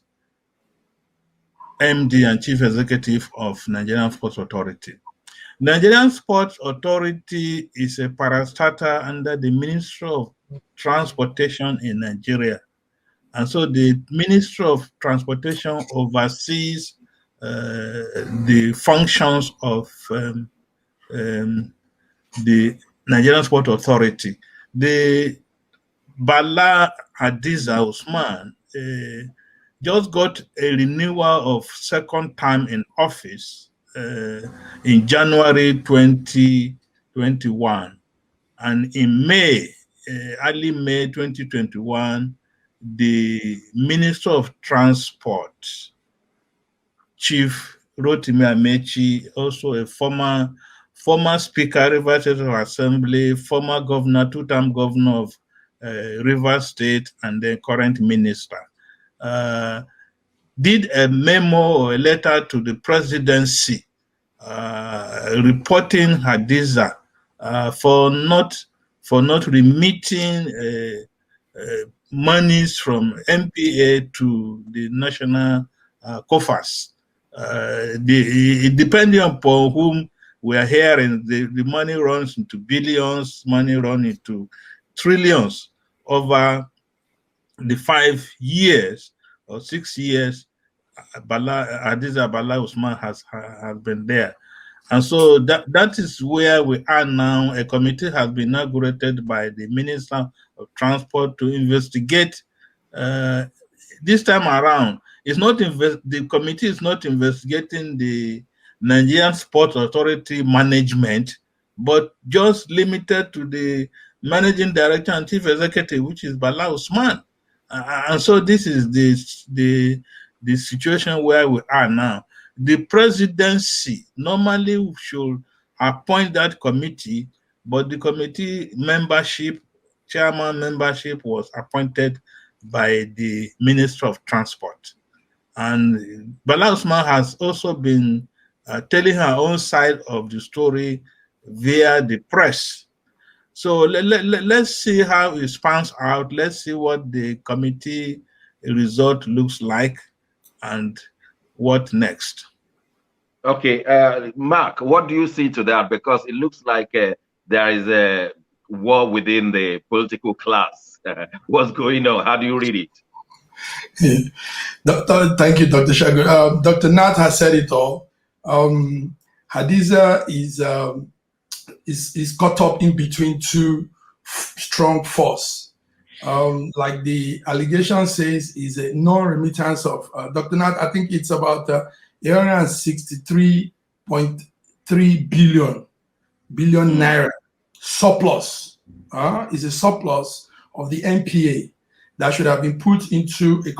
MD and chief executive of Nigerian Sports Authority. Nigerian Sports Authority is a parastatal under the Ministry of Transportation in Nigeria. And so the Ministry of Transportation oversees the functions of the Nigerian Sport Authority. The Bala Hadiza Usman just got a renewal of second time in office in January 2021. And in May, early May 2021, the Minister of Transport, Chief Rotimi Amechi, also a former Speaker, Rivers State Assembly, former governor, two-term governor of Rivers State, and the current minister, did a memo or a letter to the presidency reporting Hadiza for not remitting monies from MPA to the national coffers. Depending upon whom we are hearing, the money runs into billions, money runs into trillions over the 5 years or 6 years Hadiza Bala Usman has been there. And so that is where we are now. A committee has been inaugurated by the Minister of Transport to investigate. This time around, the committee is not investigating the Nigerian Sports Authority management, but just limited to the Managing Director and Chief Executive, which is Bala Usman. And so this is the situation where we are now. The presidency normally should appoint that committee, but the committee membership, chairman membership, was appointed by the Minister of Transport. And Bala Usman has also been telling her own side of the story via the press. So let's see how it pans out. Let's see what the committee result looks like and what next. Okay, Mark, what do you see to that? Because it looks like there is a war within the political class. What's going on? How do you read it? Thank you, Dr. Shagun. Dr. Nat has said it all. Hadiza is caught up in between two strong forces. Like the allegation says, is a non-remittance of Dr. Nat. I think it's about 163.3 billion naira surplus. Is a surplus of the MPA that should have been put into a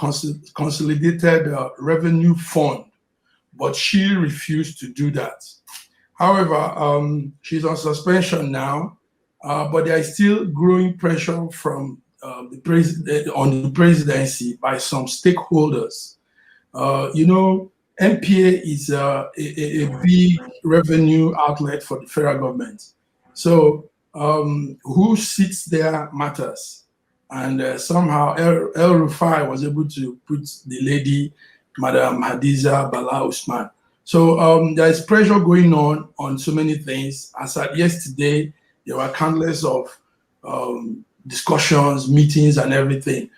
consolidated revenue fund, but she refused to do that. However, she's on suspension now, but there is still growing pressure from the presidency by some stakeholders. MPA is a big revenue outlet for the federal government. So who sits there matters. And somehow El Rufai was able to put the lady, Madam Hadiza Bala Usman. So there is pressure going on so many things. As at yesterday, there were countless of discussions, meetings, and everything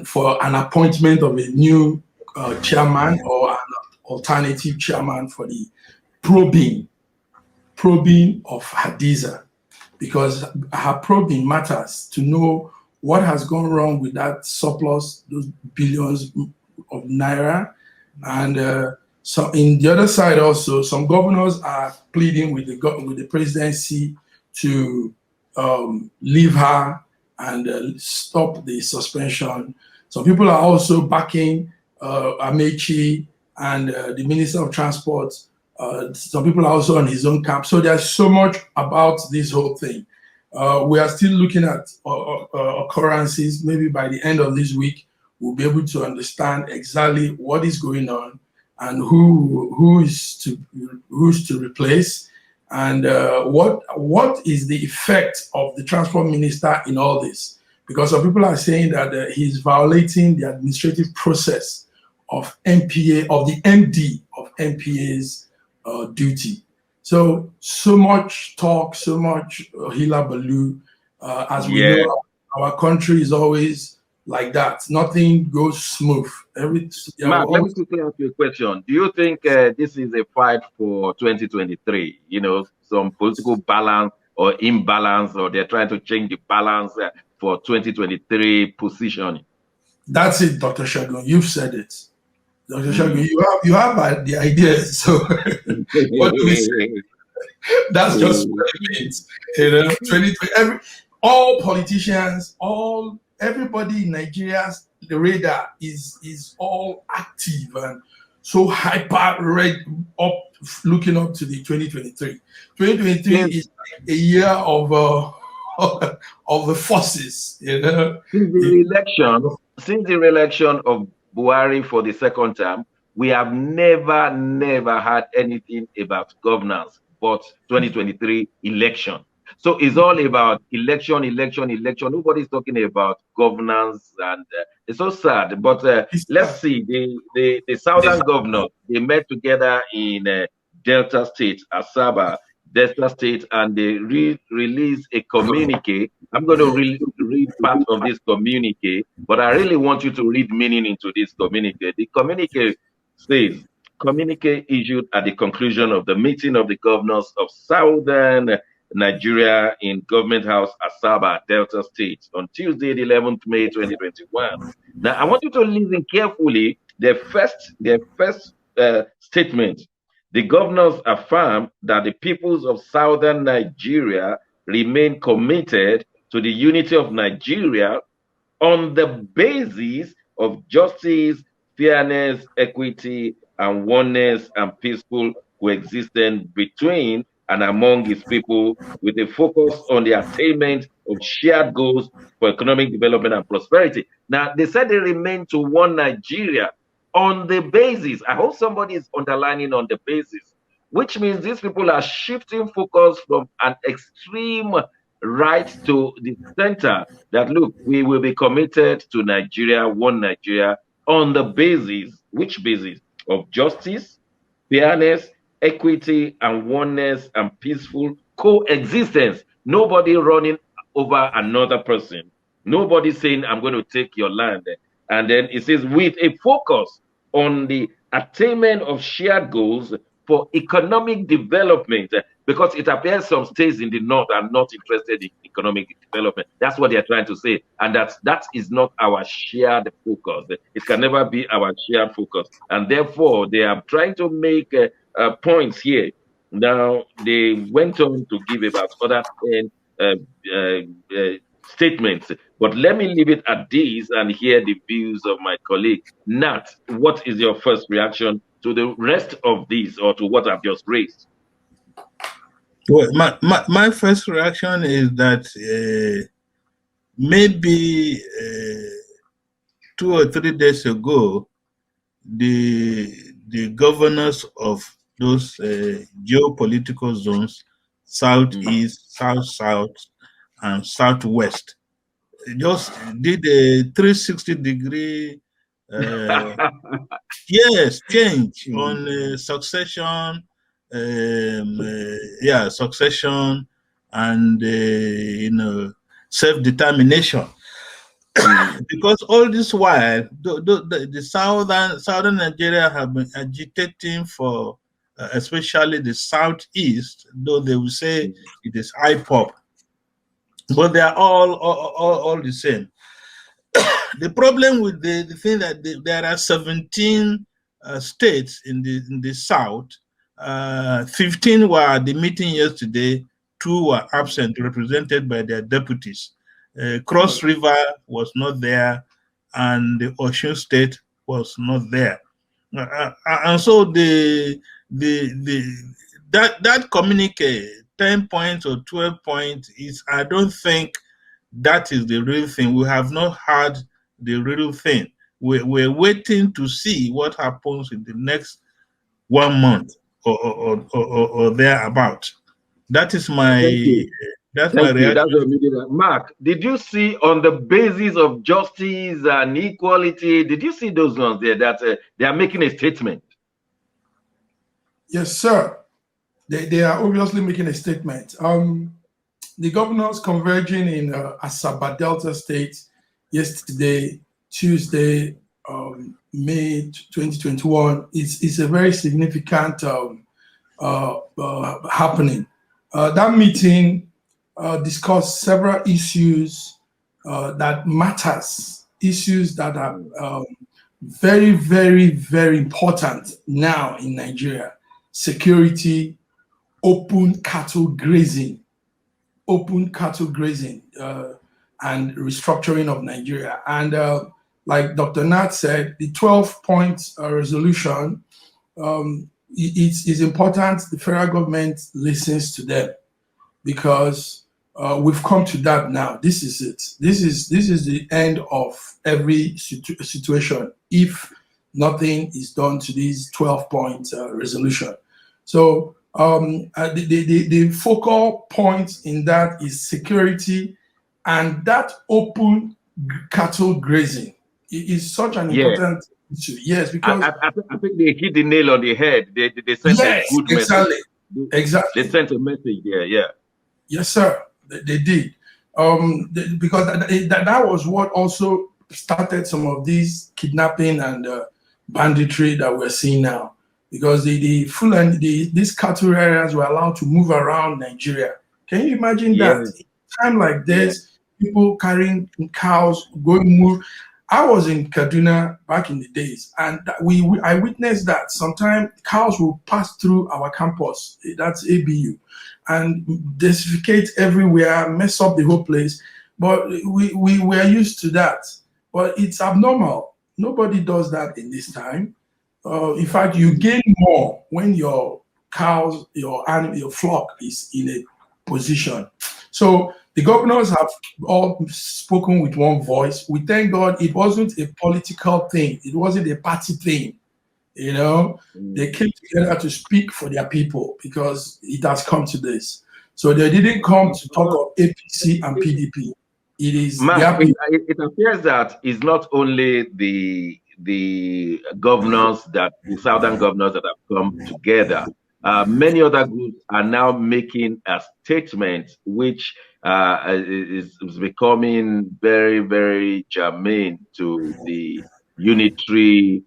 for an appointment of a new chairman or an alternative chairman for the probing of Hadiza, because her probing matters to know what has gone wrong with that surplus, those billions of naira. And so in the other side also, some governors are pleading with the presidency to leave her and stop the suspension. Some people are also backing Amechi and the Minister of Transport. Some people are also on his own camp. So there's so much about this whole thing. We are still looking at occurrences. Maybe by the end of this week, we'll be able to understand exactly what is going on and who is to replace, and what is the effect of the transport minister in all this. Because some people are saying that he's violating the administrative process of MPA, of the MD of MPA's duty. So much talk, so much hila baloo. As we know, our country is always like that. Nothing goes smooth. Mark, let me quickly ask you a question. Do you think this is a fight for 2023? You know, some political balance or imbalance, or they're trying to change the balance for 2023 positioning? That's it, Dr. Segun. You've said it. Dr. Segun, you have the idea. So what do we say? That's just what it means. You know, 2023. All politicians, everybody in Nigeria's the radar is all active and so hyper looking up to the 2023. 2023 is a year of the forces, you know. Since the re-election of Buhari for the second term, we have never had anything about governance but 2023 election. So it's all about election. Nobody's talking about governance, and it's so sad. But let's see, the southern governors, they met together in Delta State, Asaba, Delta State, and they released a communique. I'm going to read part of this communique, but I really want you to read meaning into this communique. The communique says, communique issued at the conclusion of the meeting of the governors of Southern Nigeria in Government House, Asaba, Delta State, on Tuesday, the 11th May 2021. Now, I want you to listen carefully. Their first statement. The governors affirm that the peoples of Southern Nigeria remain committed to the unity of Nigeria on the basis of justice, fairness, equity, and oneness and peaceful coexistence between and among its people, with a focus on the attainment of shared goals for economic development and prosperity. Now, they said they remain to one Nigeria on the basis. I hope somebody is underlining on the basis, which means these people are shifting focus from an extreme right to the center, that look, we will be committed to Nigeria, one Nigeria, on the basis, which basis? Of justice, fairness, equity, and oneness and peaceful coexistence. Nobody running over another person. Nobody saying, I'm going to take your land. And then it says, with a focus on the attainment of shared goals for economic development, because it appears some states in the north are not interested in economic development. That's what they're trying to say. And that is not our shared focus. It can never be our shared focus. And therefore, they are trying to make points here. Now, they went on to give about other 10 statements. But let me leave it at these and hear the views of my colleague. Nat, what is your first reaction to the rest of these, or to what I've just raised? Well, my first reaction is that maybe 2 or 3 days ago, the governors of those geopolitical zones, southeast, south, and southwest, just did a 360-degree change on succession. Succession and self-determination. Because all this while, the southern Nigeria have been agitating for, especially the southeast, though they will say it is IPOP, but they are all the same. The problem with the thing that there are 17 states in the south. 15 were at the meeting yesterday, 2 were absent, represented by their deputies. Cross River was not there, and the Osun State was not there. And so that communique, 10 points or 12 points, is, I don't think that is the real thing. We have not had the real thing. We're waiting to see what happens in the next 1 month. Or thereabout. That is my reaction. Mark, did you see on the basis of justice and equality, did you see those ones there that they are making a statement? Yes, sir. They are obviously making a statement. The governors converging in Asaba Delta State yesterday, Tuesday, May 2021, is a very significant happening. That meeting discussed several issues that matters, issues that are very, very, very important now in Nigeria. Security, open cattle grazing, and restructuring of Nigeria. And like Dr. Nat said, the 12-point resolution, it's important the federal government listens to them, because we've come to that now. This is it. This is the end of every situation if nothing is done to this 12-point resolution. So the focal point in that is security, and that open cattle grazing is such an important issue. Yes, because I think they hit the nail on the head. They sent a good message. Exactly. They sent a message there. Yeah. Yes, sir. They did. Because that was what also started some of these kidnapping and banditry that we're seeing now. Because these cattle areas were allowed to move around Nigeria. Can you imagine that? In a time like this, people carrying cows, going move. I was in Kaduna back in the days, and I witnessed that. Sometimes cows will pass through our campus, that's ABU, and desiccate everywhere, mess up the whole place. But we were used to that. But it's abnormal. Nobody does that in this time. In fact, you gain more when your cows, your flock is in a position. So the governors have all spoken with one voice. We thank God it wasn't a political thing. It wasn't a party thing. You know, they came together to speak for their people, because it has come to this. So they didn't come to talk of APC and PDP. It is. It appears that it's not only the governors, the southern governors that have come together. Many other groups are now making a statement which is becoming very, very germane to the unity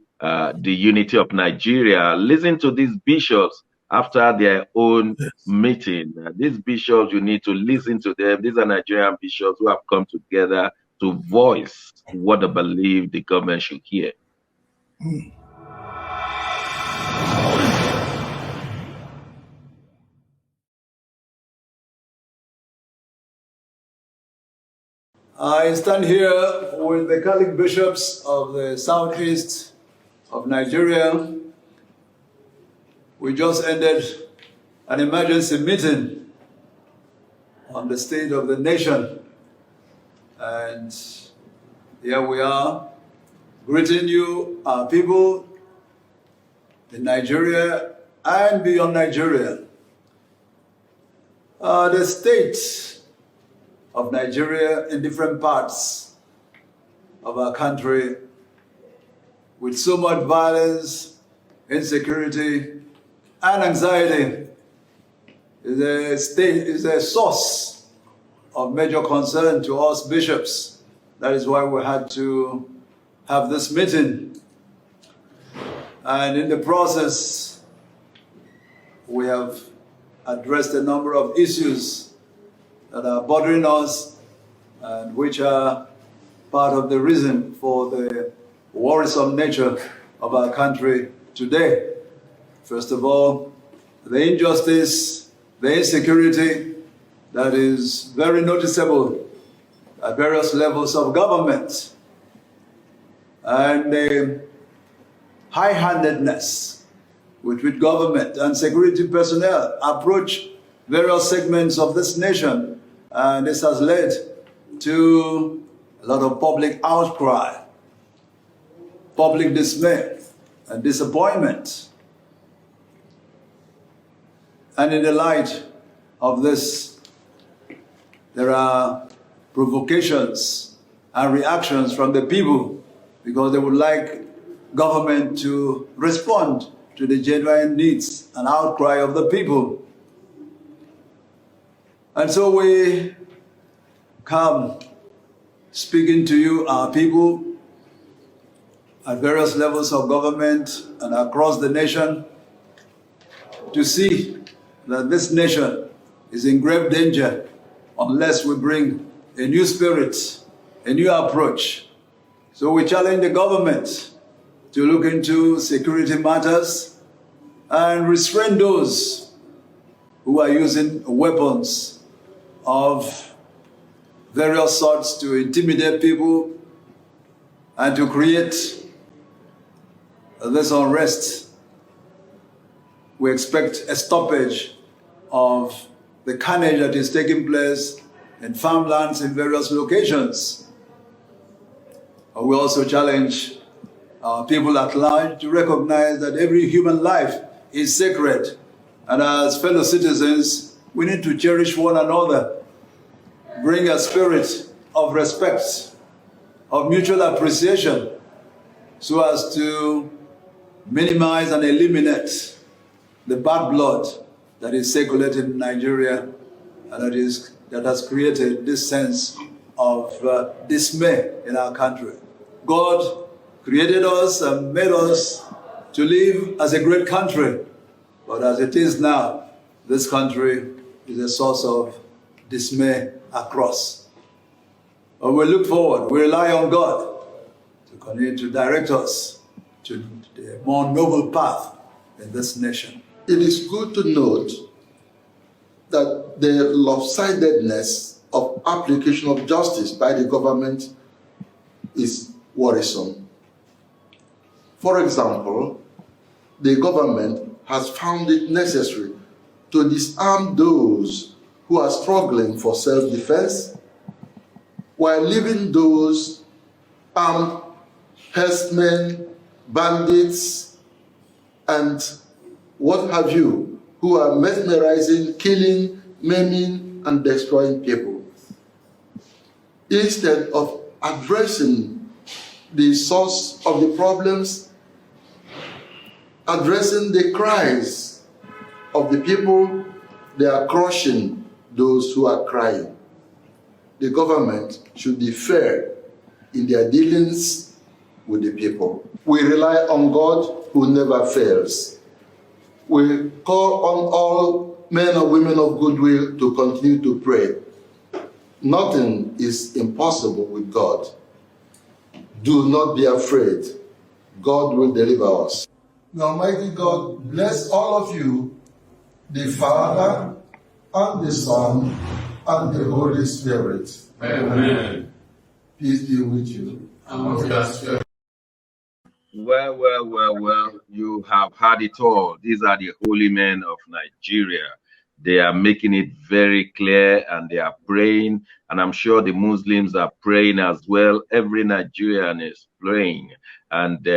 of Nigeria. Listen to these bishops after their own meeting. These bishops, you need to listen to them. These are Nigerian bishops who have come together to voice what they believe the government should hear. I stand here with the Catholic bishops of the southeast of Nigeria. We just ended an emergency meeting on the state of the nation. And here we are, greeting you, our people in Nigeria and beyond Nigeria. The state of Nigeria in different parts of our country, with so much violence, insecurity, and anxiety, is a source of major concern to us bishops. That is why we had to have this meeting. And in the process, we have addressed a number of issues that are bothering us and which are part of the reason for the worrisome nature of our country today. First of all, the injustice, the insecurity that is very noticeable at various levels of government, and the high-handedness with which government and security personnel approach various segments of this nation. And this has led to a lot of public outcry, public dismay, and disappointment. And in the light of this, there are provocations and reactions from the people, because they would like government to respond to the genuine needs and outcry of the people. And so we come speaking to you, our people, at various levels of government and across the nation, to see that this nation is in grave danger unless we bring a new spirit, a new approach. So we challenge the government to look into security matters and restrain those who are using weapons of various sorts to intimidate people and to create this unrest. We expect a stoppage of the carnage that is taking place in farmlands in various locations. We also challenge people at large to recognize that every human life is sacred. And as fellow citizens, we need to cherish one another, bring a spirit of respect, of mutual appreciation, so as to minimize and eliminate the bad blood that is circulating in Nigeria and that has created this sense of dismay in our country. God created us and made us to live as a great country, but as it is now, this country is a source of dismay across. But we look forward, we rely on God to continue to direct us to the more noble path in this nation. It is good to note that the lopsidedness of application of justice by the government is worrisome. For example, the government has found it necessary to disarm those who are struggling for self-defense, while leaving those armed herdsmen, bandits, and what have you, who are mesmerizing, killing, maiming, and destroying people. Instead of addressing the source of the problems, addressing the cries of the people, they are crushing those who are crying. The government should be fair in their dealings with the people. We rely on God who never fails. We call on all men and women of goodwill to continue to pray. Nothing is impossible with God. Do not be afraid. God will deliver us. The Almighty God bless all of you, the Father, and the Son, and the Holy Spirit. Amen. Peace be with you. And with your spirit. Well, you have had it all. These are the holy men of Nigeria. They are making it very clear and they are praying. And I'm sure the Muslims are praying as well. Every Nigerian is praying. And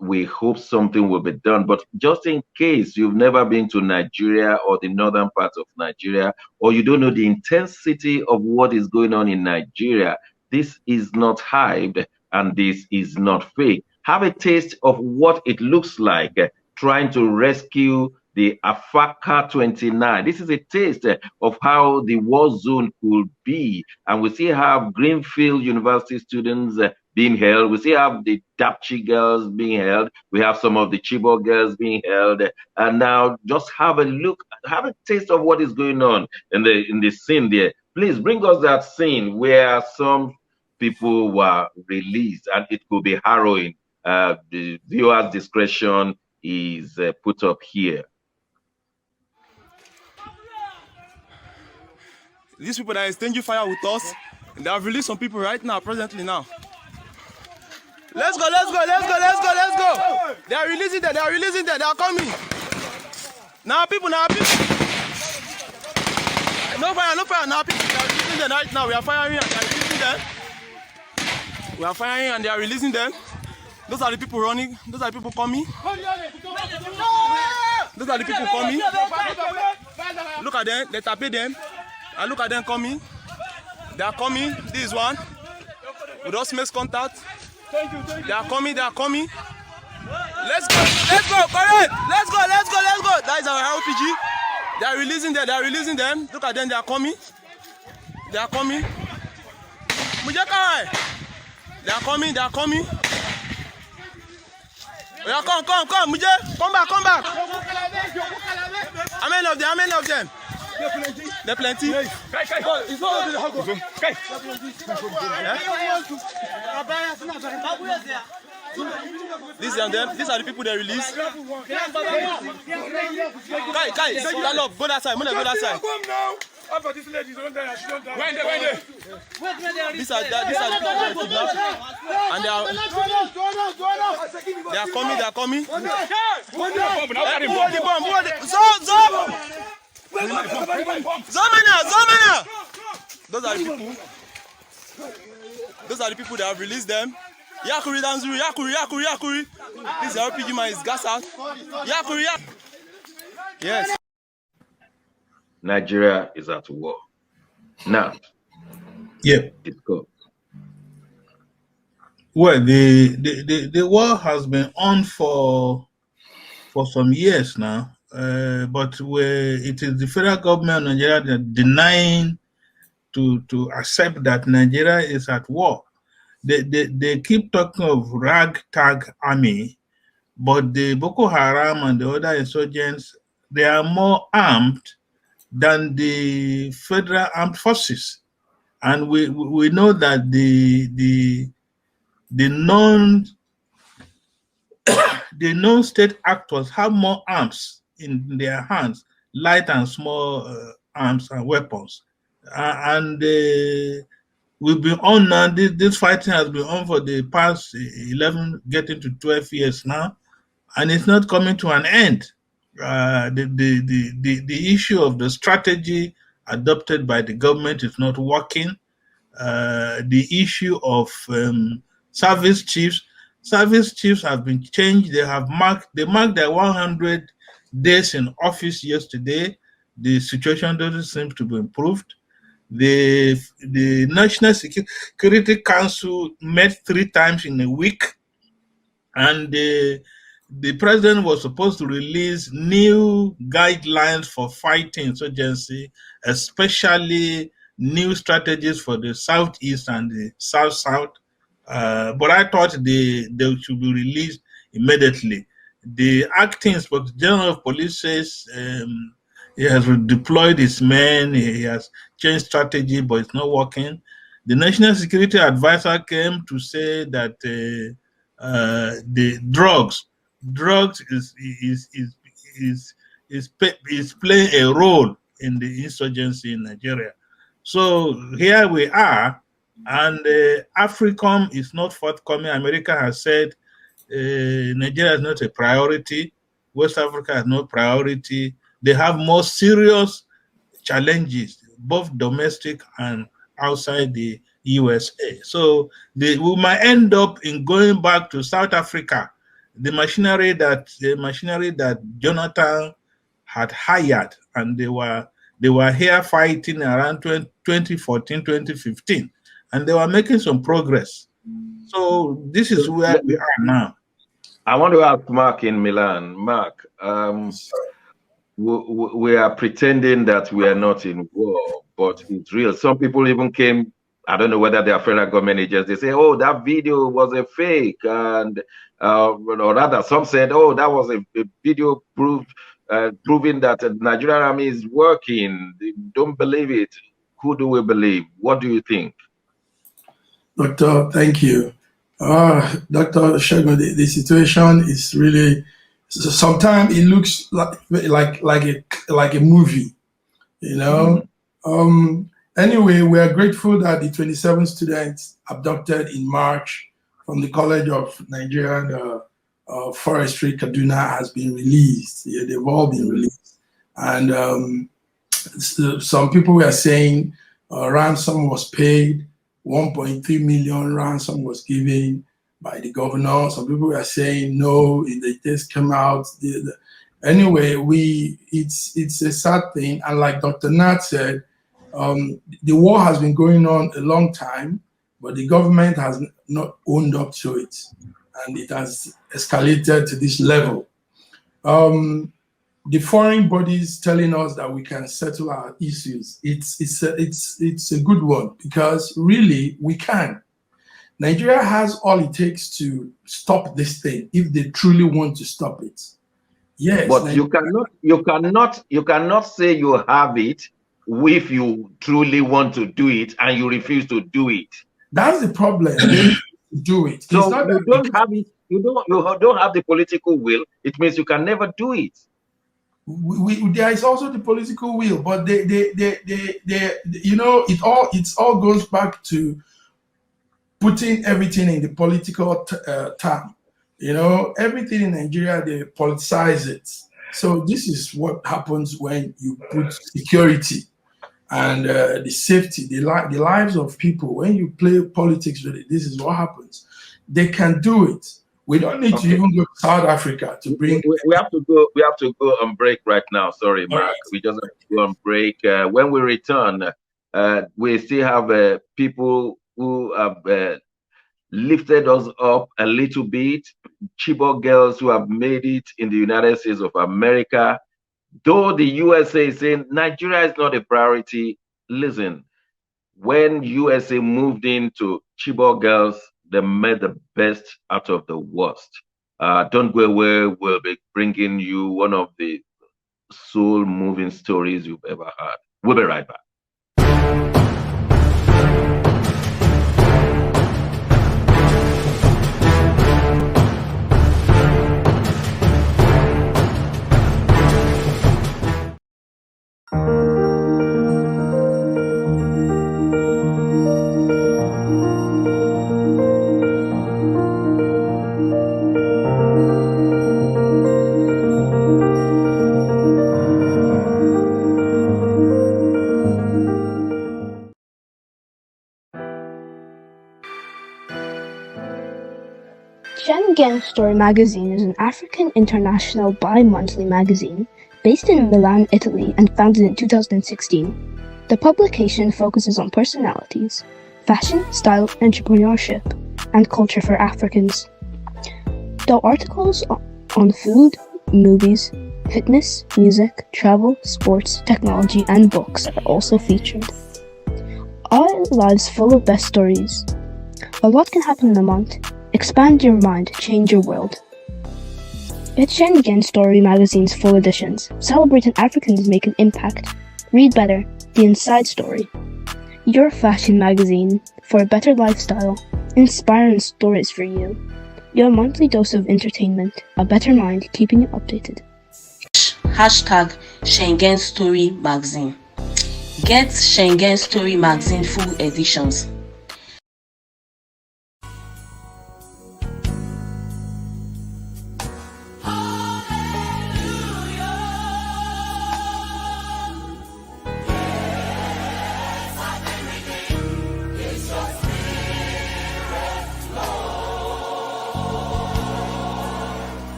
we hope something will be done. But just in case you've never been to Nigeria or the northern part of Nigeria, or you don't know the intensity of what is going on in Nigeria, this is not hyped. And this is not fake. Have a taste of what it looks like trying to rescue the Afaka 29. This is a taste of how the war zone could be. And we see how Greenfield University students being held. We see how the Dapchi girls being held. We have some of the Chibok girls being held. And now just have a look, have a taste of what is going on in the scene there. Please bring us that scene where some people were released, and it could be harrowing. The viewer's discretion is put up here. These people that are exchanging fire with us, they have released some people right now, presently now. Let's go, let's go, let's go, let's go, let's go. They are releasing them, they are releasing them, they are coming. Now people, now people. No fire, no fire, now people, they are releasing them right now. We are firing and they are releasing them. We are firing and they are releasing them. Those are the people running. Those are the people coming. Those are the people coming. Look at them. They tape them. And look at them coming. They are coming. This is one. We just make contact. They are coming. They are coming. Let's go. Let's go. Correct. Let's go. Let's go. Let's go. That is our RPG. They are releasing them. They are releasing them. Look at them. They are coming. They are coming. They are coming, they are coming. Yeah, come, Muje, come back. How many of them? There plenty. These are the people they release. Guys, stand up, go that side, After this lady don't die, she don't die. When they? These are the people that kidnapped, and they are coming. Zomana! Those are the people that have released them. Yakuri Danzuru, Yakuri. This is RPG man, is gas out. Yakuri. Yes. Nigeria is at war. Now. Yeah. It's go. Well, the war has been on for some years now, but where it is the federal government of Nigeria that denying to accept that Nigeria is at war. They keep talking of ragtag army, but the Boko Haram and the other insurgents, they are more armed than the federal armed forces, and we know that the non-state actors have more arms in their hands, light and small arms and weapons, and we've been on now. This fighting has been on for the past 11, getting to 12 years now, and it's not coming to an end. The issue of the strategy adopted by the government is not working. The issue of service chiefs have been changed. They marked their 100 days in office yesterday. The situation doesn't seem to be improved. The National Security Council met 3 times in a week, and the president was supposed to release new guidelines for fighting insurgency, especially new strategies for the Southeast and the South-South. But I thought they should be released immediately. The acting Inspector General of Police says he has deployed his men, he has changed strategy, but it's not working. The National Security Advisor came to say that the drugs is playing a role in the insurgency in Nigeria. So here we are, and AFRICOM is not forthcoming. America has said Nigeria is not a priority. West Africa is no priority. They have more serious challenges, both domestic and outside the USA. So we might end up in going back to South Africa, the machinery that Jonathan had hired, and they were here fighting around 2014, 2015, and they were making some progress. So this is where we are now. I want to ask Mark in Milan. Mark, we are pretending that we are not in war, but it's real. Some people even came, I don't know whether they are federal government agents, they say, oh, that video was a fake, and or rather, some said, oh, that was a video proving that the Nigerian army is working. They don't believe it. Who do we believe? What do you think? Doctor, thank you. Dr. Segun, the situation is really, sometimes it looks like a movie, you know. Anyway, we are grateful that the 27 students abducted in March from the College of Nigerian Forestry, Kaduna, has been released. Yeah, they've all been released. And some people were saying ransom was paid, 1.3 million ransom was given by the governor. Some people were saying no, they just came out. Anyway, it's a sad thing. And like Dr. Nat said, the war has been going on a long time, but the government has not owned up to it, and it has escalated to this level. the foreign bodies telling us that we can settle our issues, it's a good one, because really we can. Nigeria has all it takes to stop this thing if they truly want to stop it. Yes, but Nigeria, you cannot say you have it if you truly want to do it and you refuse to do it. That's the problem. Do it. So you don't have it. You don't have the political will. It means you can never do it. There is also the political will, but they you know, it all goes back to putting everything in the political term. You know, everything in Nigeria, they politicize it. So this is what happens when you put security and the safety, the lives of people. When you play politics with it, this is what happens. They can do it. We don't need to even go to South Africa to bring. We have to go. We have to go on break right now. Sorry, Mark. Right. We just have to go on break. When we return, we still have people who have lifted us up a little bit. Chibok girls who have made it in the United States of America. Though the USA is saying Nigeria is not a priority. Listen, when USA moved into Chibok girls, they made the best out of the worst. Don't Go Away will be bringing you one of the soul-moving stories you've ever heard. We'll be right back. Schengen Story Magazine is an African international bi-monthly magazine based in Milan, Italy, and founded in 2016. The publication focuses on personalities, fashion, style, entrepreneurship, and culture for Africans. Though articles on food, movies, fitness, music, travel, sports, technology, and books are also featured. Our lives full of best stories. A lot can happen in a month. Expand your mind, change your world. Get Schengen Story Magazine's full editions. Celebrating Africans make an impact. Read better, the inside story. Your fashion magazine for a better lifestyle. Inspiring stories for you. Your monthly dose of entertainment. A better mind keeping you updated. Hashtag Schengen Story Magazine. Get Schengen Story Magazine full editions.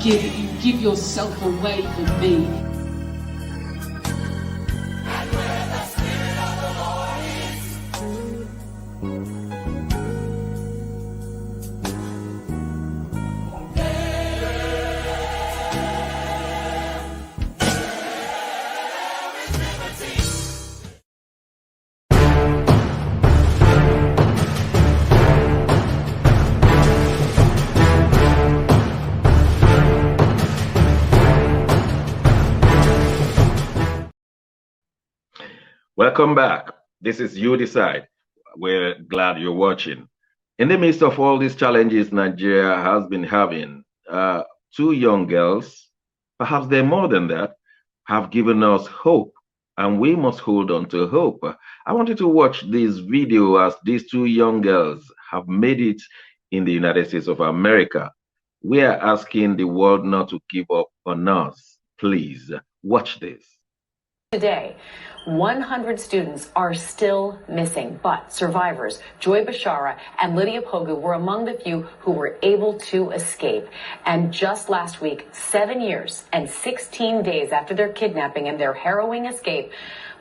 Give yourself away for me. Welcome back. This is You Decide. We're glad you're watching. In the midst of all these challenges Nigeria has been having, two young girls, perhaps they're more than that, have given us hope, and we must hold on to hope. I want you to watch this video as these two young girls have made it in the United States of America. We are asking the world not to give up on us. Please watch this. Today, 100 students are still missing, but survivors Joy Bashara and Lydia Pogu were among the few who were able to escape. And just last week, 7 years and 16 days after their kidnapping and their harrowing escape,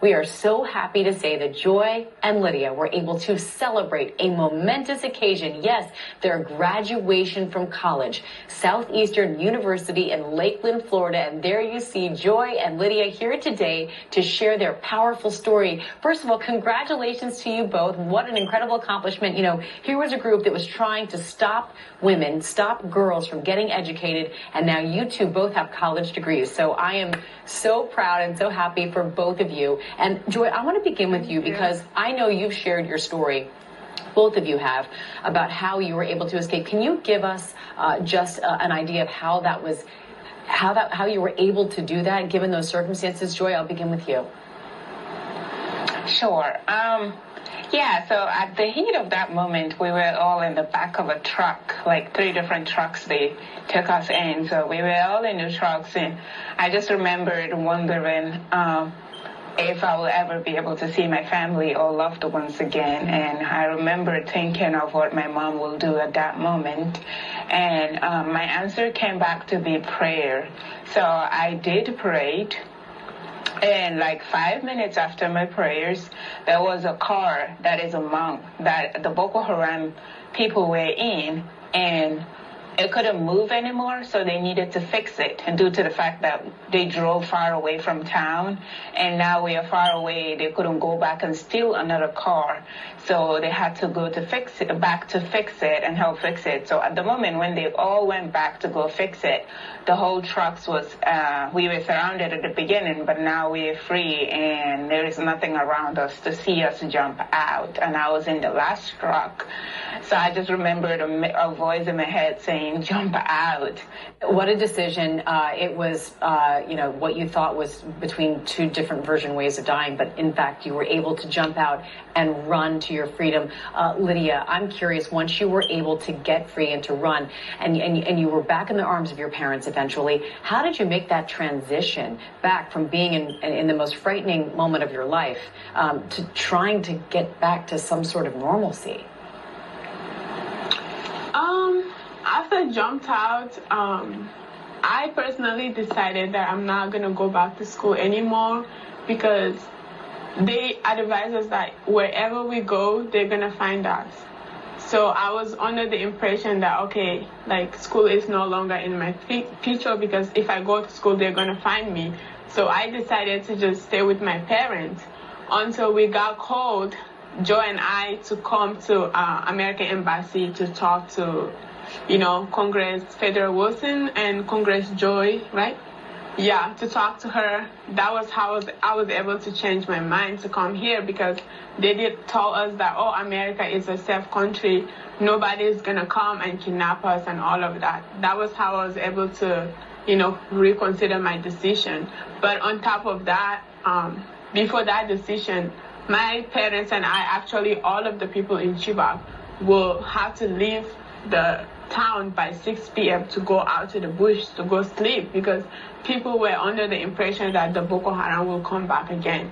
we are so happy to say that Joy and Lydia were able to celebrate a momentous occasion. Yes, their graduation from college, Southeastern University in Lakeland, Florida. And there you see Joy and Lydia here today to share their powerful story. First of all, congratulations to you both. What an incredible accomplishment. You know, here was a group that was trying to stop women, stop girls from getting educated. And now you two both have college degrees. So I am so proud and so happy for both of you. And Joy, I want to begin with you because I know you've shared your story, both of you have, about how you were able to escape. Can you give us just an idea of how that was, how you were able to do that given those circumstances? Joy, I'll begin with you. Sure. Yeah, so at the heat of that moment, we were all in the back of a truck, like 3 different trucks they took us in. So we were all in the trucks, and I just remembered wondering if I will ever be able to see my family or loved ones again. And I remember thinking of what my mom will do at that moment. And my answer came back to be prayer. So I did pray. And like 5 minutes after my prayers, there was a car that is among that the Boko Haram people were in, and it couldn't move anymore, so they needed to fix it. And due to the fact that they drove far away from town, and now we are far away, they couldn't go back and steal another car. So they had to go to fix it, back to fix it and help fix it. So at the moment when they all went back to go fix it, the whole trucks was, we were surrounded at the beginning, but now we're free and there is nothing around us to see us jump out. And I was in the last truck. So I just remembered a voice in my head saying, jump out. What a decision. It was, you know, what you thought was between 2 different version ways of dying, but in fact, you were able to jump out and run to your freedom. Lydia, I'm curious, once you were able to get free and to run, and you were back in the arms of your parents eventually, how did you make that transition back from being in the most frightening moment of your life to trying to get back to some sort of normalcy? After I jumped out, I personally decided that I'm not going to go back to school anymore because they advise us that wherever we go, they're going to find us. So I was under the impression that, okay, like school is no longer in my future because if I go to school, they're going to find me. So I decided to just stay with my parents until we got called, Joy and I, to come to American Embassy to talk to, you know, Congress Federer Wilson and Congress Joy, right? Yeah, to talk to her. That was how I was able to change my mind to come here because they did tell us that, oh, America is a safe country. Nobody's going to come and kidnap us and all of that. That was how I was able to, you know, reconsider my decision. But on top of that, before that decision, my parents and I, actually all of the people in Chibok, will have to leave the town by 6 p.m. to go out to the bush to go sleep because people were under the impression that the Boko Haram will come back again.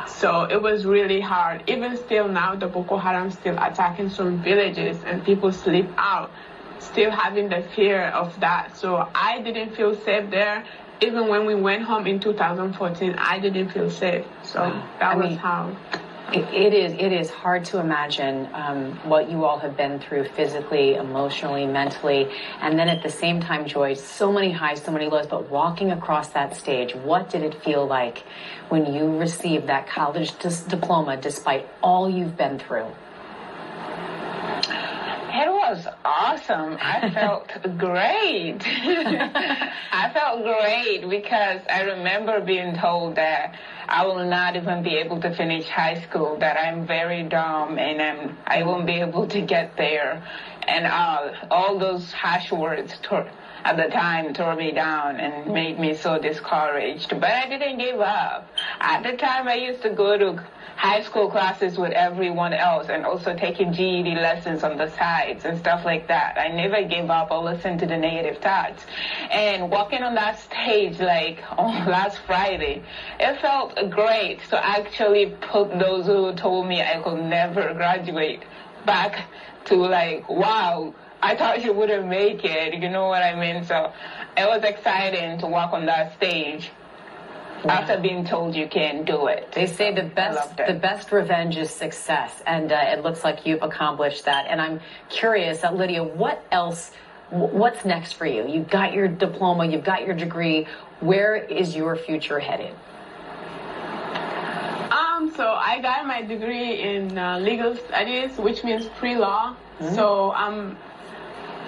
So it was really hard. Even still now, the Boko Haram still attacking some villages and people sleep out, still having the fear of that. So I didn't feel safe there. Even when we went home in 2014, I didn't feel safe. So that was how. It is hard to imagine what you all have been through physically, emotionally, mentally, and then at the same time, Joy, so many highs, so many lows, but walking across that stage, what did it feel like when you received that college diploma despite all you've been through? It was awesome. I felt great. I felt great because I remember being told that I will not even be able to finish high school, that I'm very dumb and I won't be able to get there. And all those harsh words at the time tore me down and made me so discouraged. But I didn't give up. At the time, I used to go to high school classes with everyone else and also taking GED lessons on the sides and stuff like that. I never gave up or listened to the negative thoughts. And walking on that stage like on last Friday, it felt great to actually put those who told me I could never graduate back to like, wow, I thought you wouldn't make it, you know what I mean? So it was exciting to walk on that stage after being told you can do it. They say the best revenge is success, and it looks like you've accomplished that. And I'm curious, Lydia, what's next for you? You've got your diploma, you've got your degree. Where is your future headed? So I got my degree in legal studies, which means pre-law. So I'm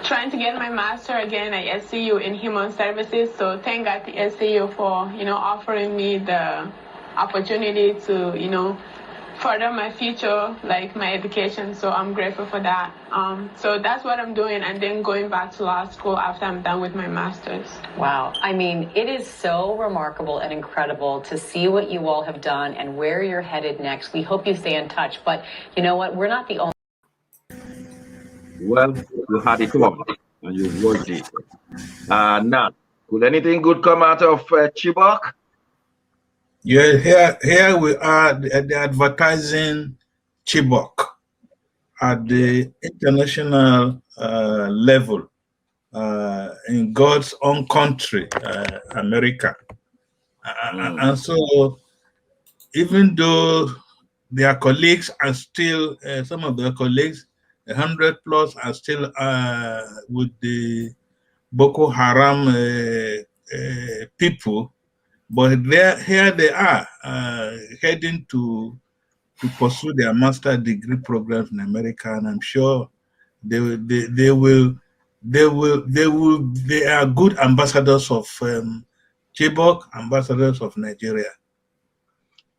trying to get my master again at SCU in human services. So thank God to SCU for, offering me the opportunity to, further my future, like my education. So I'm grateful for that. So that's what I'm doing, and then going back to law school after I'm done with my master's. Wow. I mean, it is so remarkable and incredible to see what you all have done and where you're headed next. We hope you stay in touch. But you know what? We're not the only. Well, you had it all, and you watched it. Now, could anything good come out of Chibok? Yeah, here we are at the advertising Chibok at the international level in God's own country, America. And so, even though their colleagues are still, some of their colleagues, 100 plus, are still with the Boko Haram people, but here they are heading to pursue their master degree programs in America, and I'm sure they are good ambassadors of Chibok, ambassadors of Nigeria.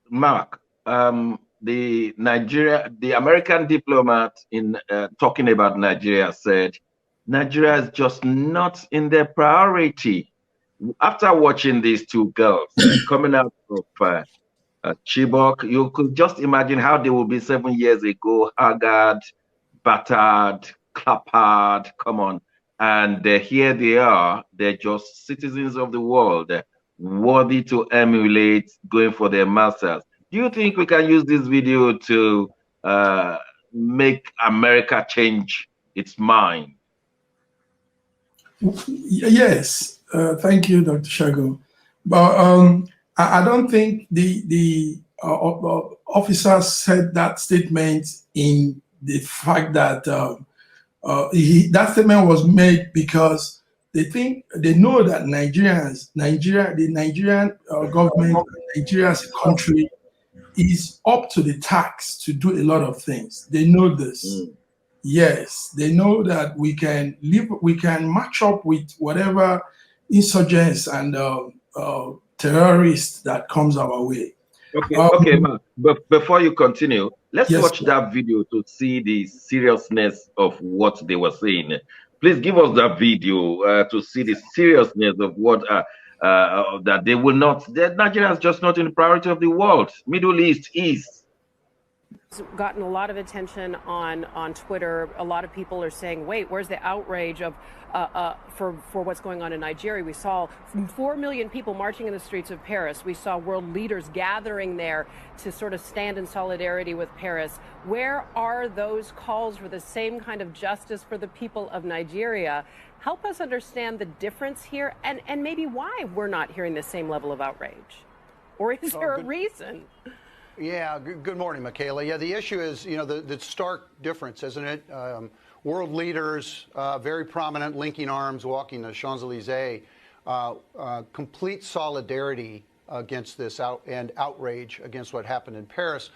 Mark, the American diplomat in talking about Nigeria said Nigeria is just not in their priority. After watching these two girls coming out of Chibok, you could just imagine how they would be 7 years ago, haggard, battered, clappered, come on. And here they are, they're just citizens of the world, worthy to emulate, going for their masters. Do you think we can use this video to make America change its mind? Yes. Thank you, Dr. Shago. But I don't think the officer said that statement in the fact that that statement was made because they know that the Nigerian government, Nigeria as a country, is up to the task to do a lot of things. They know this. Yes, they know that we can match up with whatever insurgents and terrorists that comes our way. Okay, Mark, but before you continue, let's watch that video to see the seriousness of what they were saying. Please give us that video to see the seriousness of what that they will not. Nigeria is just not in the priority of the world. Middle East is. It's gotten a lot of attention on Twitter. A lot of people are saying, wait, where's the outrage of for what's going on in Nigeria? We saw 4 million people marching in the streets of Paris. We saw world leaders gathering there to sort of stand in solidarity with Paris. Where are those calls for the same kind of justice for the people of Nigeria? Help us understand the difference here and maybe why we're not hearing the same level of outrage. Or is there a reason? Yeah, good morning, Michaela. Yeah, the issue is, the stark difference, isn't it? World leaders, very prominent, linking arms, walking the Champs-Elysees, complete solidarity against this and outrage against what happened in Paris,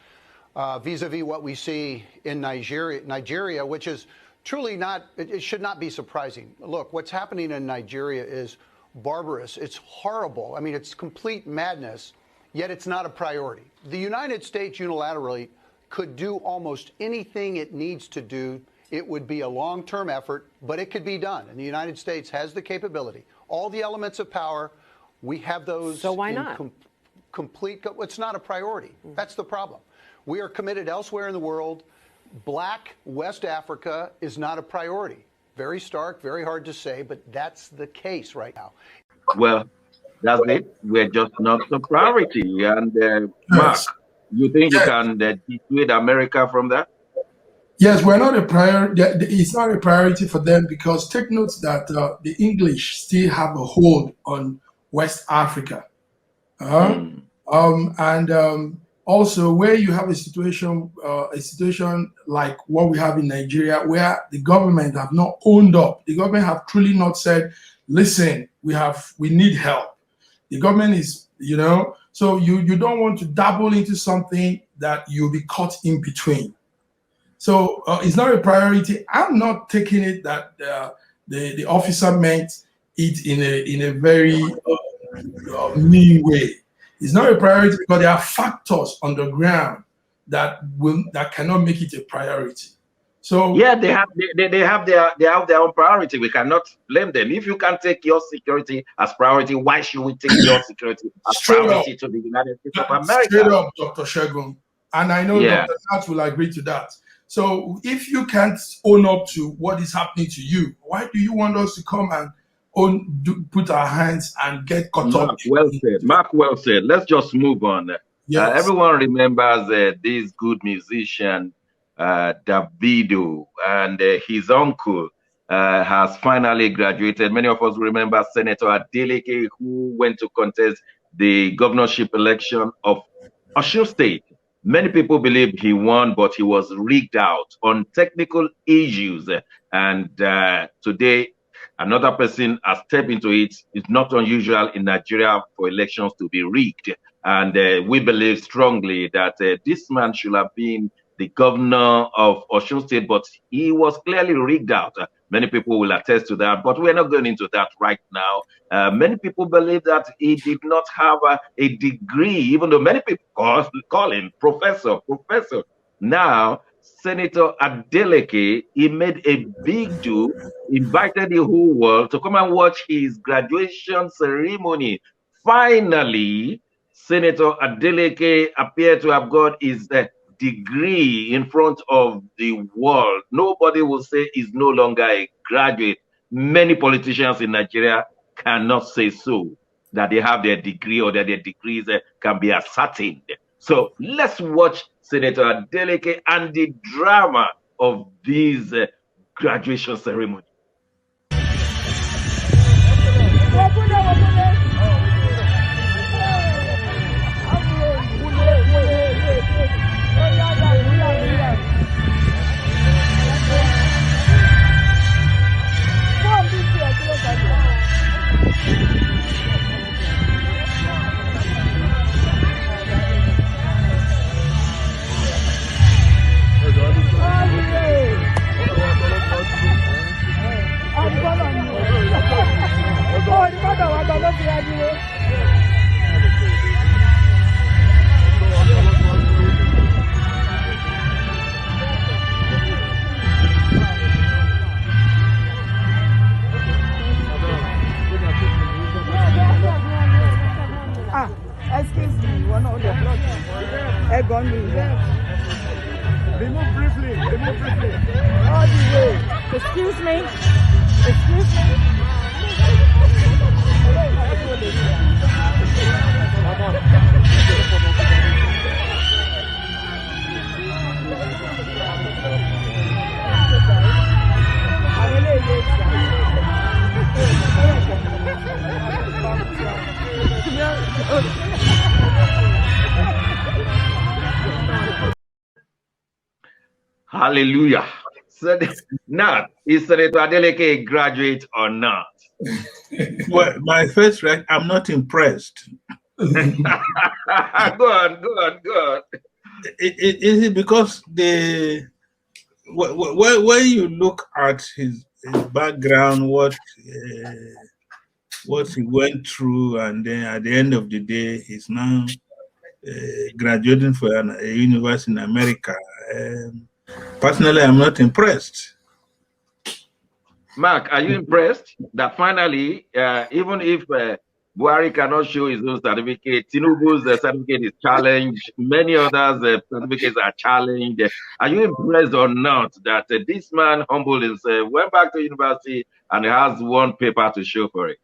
vis-a-vis what we see in Nigeria, which is truly not, it should not be surprising. Look, what's happening in Nigeria is barbarous. It's horrible. I mean, it's complete madness. Yet it's not a priority. The United States unilaterally could do almost anything it needs to do. It would be a long-term effort, but it could be done. And the United States has the capability. All the elements of power, we have those. So why not? Complete. It's not a priority. That's the problem. We are committed elsewhere in the world. Black West Africa is not a priority. Very stark, very hard to say, but that's the case right now. Well, That's it. We're just not the priority. And Mark, you think you can dissuade America from that? Yes, we're not a priority. It's not a priority for them because take note that the English still have a hold on West Africa. Also, where you have a situation like what we have in Nigeria, where the government have not owned up, the government have truly not said, "Listen, we need help." The government is, so you don't want to dabble into something that you'll be caught in between. So it's not a priority. I'm not taking it that the officer meant it in a very mean way. It's not a priority because there are factors on the ground that cannot make it a priority. So yeah, they have their own priority. We cannot blame them. If you can take your security as priority, why should we take your security as priority to the United States of America? Straight up, Dr. Shegun, and I know Dr. Nat will agree to that. So if you can't own up to what is happening to you, why do you want us to come and put our hands and get caught up? Mark, well said. Let's just move on. Yes. Everyone remembers this good musician, Davido, and his uncle has finally graduated. Many of us remember Senator Adeleke, who went to contest the governorship election of Osun State. Many people believe he won, but he was rigged out on technical issues. And today, another person has stepped into it. It's not unusual in Nigeria for elections to be rigged. And we believe strongly that this man should have been the governor of Osun State, but he was clearly rigged out. Many people will attest to that, but we're not going into that right now. Many people believe that he did not have a degree, even though many people call him professor. Now, Senator Adeleke, he made a big do, invited the whole world to come and watch his graduation ceremony. Finally, Senator Adeleke appeared to have got his degree in front of the world. Nobody will say he's no longer a graduate. Many politicians in Nigeria cannot say so, that they have their degree or that their degrees can be ascertained. So let's watch Senator Adeleke and the drama of this graduation ceremony. Excuse me, one of the egg on me. Remove briefly. All the way. Excuse me. Hallelujah. So now, is Senator Adeleke a graduate or not? Well, my first reaction, I'm not impressed. Go on. Is it because when you look at his background, what he went through, and then at the end of the day, he's now graduating for a university in America. Personally, I'm not impressed. Mark, are you impressed that finally, even if Buhari cannot show his own certificate, Tinubu's certificate is challenged, many others' certificates are challenged. Are you impressed or not that this man humbled himself, went back to university, and has one paper to show for it?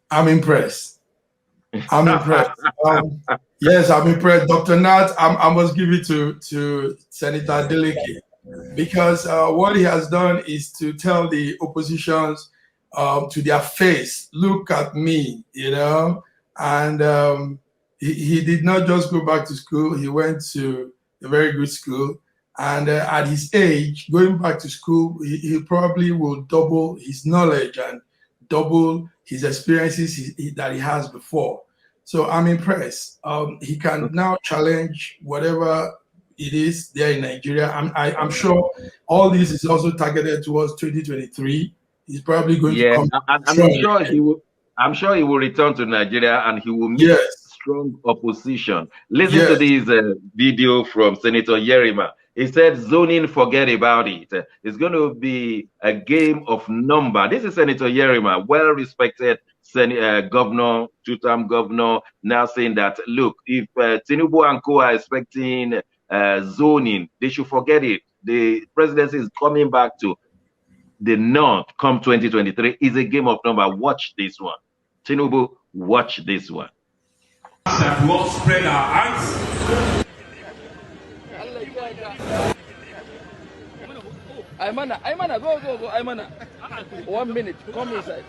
I'm impressed. I'm impressed. Yes, I'm impressed. Dr. Nat, I must give it to Senator Deleke, because what he has done is to tell the oppositions to their face, look at me, and he did not just go back to school. He went to a very good school. And at his age, going back to school, he probably will double his knowledge and double his experiences that he has before. So I'm impressed. He can now challenge whatever it is there in Nigeria. I'm sure all this is also targeted towards 2023. He's probably going to come. I'm sure he will return to Nigeria and he will meet strong opposition. Listen to this video from Senator Yerima. He said, zoning, forget about it. It's going to be a game of number. This is Senator Yerima, well-respected governor, two-term governor, now saying that, look, if Tinubu and co are expecting zoning, they should forget it. The presidency is coming back to the north come 2023. It's a game of number. Watch this one. Tinubu, watch this one. That we all spread our hands. Aymana, go, Aymana. 1 minute, come inside.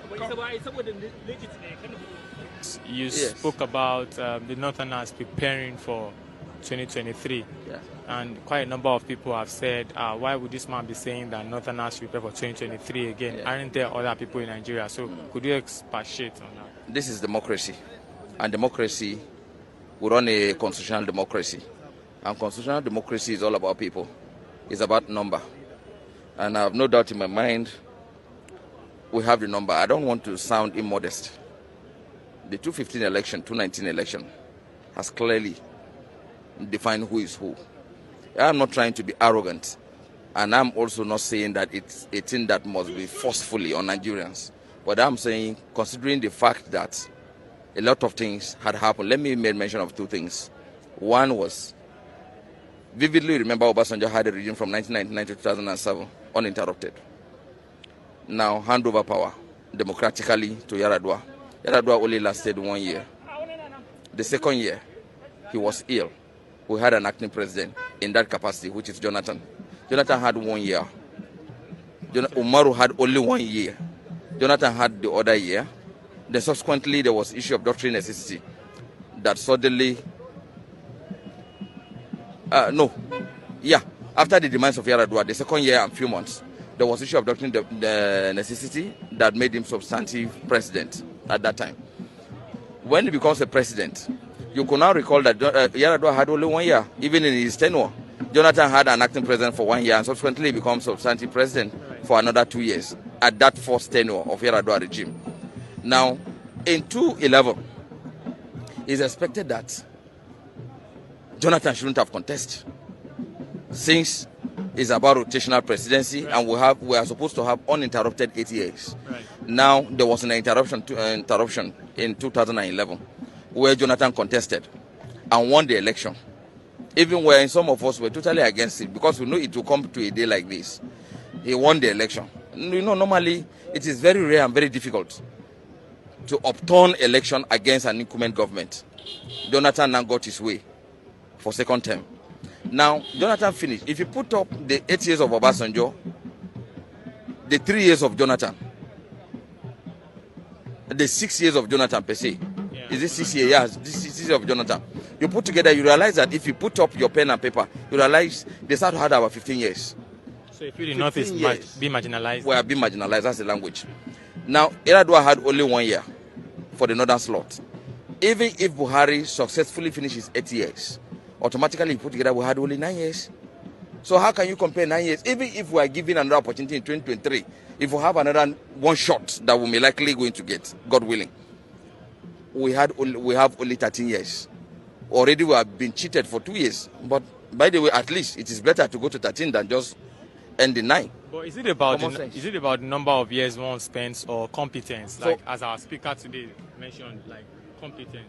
You spoke about the Northerners preparing for 2023, and quite a number of people have said, why would this man be saying that Northerners prepare for 2023 again? Aren't there other people in Nigeria? So could you expatiate on that? This is democracy, and democracy, we run a constitutional democracy, and constitutional democracy is all about people. It's about number, and I have no doubt in my mind we have the number. I don't want to sound immodest. The 2015 election, 2019 election has clearly defined who is who. I'm not trying to be arrogant, and I'm also not saying that it's a thing that must be forcefully on Nigerians. But I'm saying, considering the fact that a lot of things had happened, let me make mention of two things. One was, vividly remember Obasanjo had a regime from 1999 to 2007, uninterrupted. Now, hand over power democratically to Yar'Adua. Yar'Adua only lasted 1 year. The second year, he was ill. We had an acting president in that capacity, which is Jonathan. Jonathan had 1 year. Umaru had only 1 year. Jonathan had the other year. Then subsequently, there was issue of doctrine necessity that suddenly, after the demands of Yar'Adua, the second year and few months, there was issue of doctrine necessity that made him substantive president at that time. When he becomes a president, you can now recall that Yar'Adua had only 1 year, even in his tenure. Jonathan had an acting president for 1 year and subsequently becomes substantive president for another 2 years at that first tenure of Yar'Adua regime. Now, in 2011, it's expected that Jonathan shouldn't have contested, since it's about rotational presidency, and we are supposed to have uninterrupted 8 years. Right. Now, there was an interruption in 2011 where Jonathan contested and won the election, even when some of us were totally against it because we knew it would come to a day like this. He won the election. Normally, it is very rare and very difficult to upturn election against an incumbent government. Jonathan now got his way for second term. Now, Jonathan finished. If you put up the 8 years of Obasanjo, the 3 years of Jonathan, the 6 years of Jonathan per se, is this 6 years? Yes, this 6 years of Jonathan. You put together, you realize that if you put up your pen and paper, you realize they start to have about 15 years. So if the North might be marginalized? We have been marginalized, that's the language. Now, Yar'Adua had only 1 year for the northern slot. Even if Buhari successfully finishes 8 years, automatically you put together, we had only 9 years. So how can you compare 9 years? Even if we are given another opportunity in 2023, if we have another one shot that we may likely going to get, God willing, we have only 13 years. Already we have been cheated for 2 years. But by the way, at least it is better to go to 13 than just end in 9. But is it about the number of years one spends or competence? Like as our speaker today mentioned, like competence.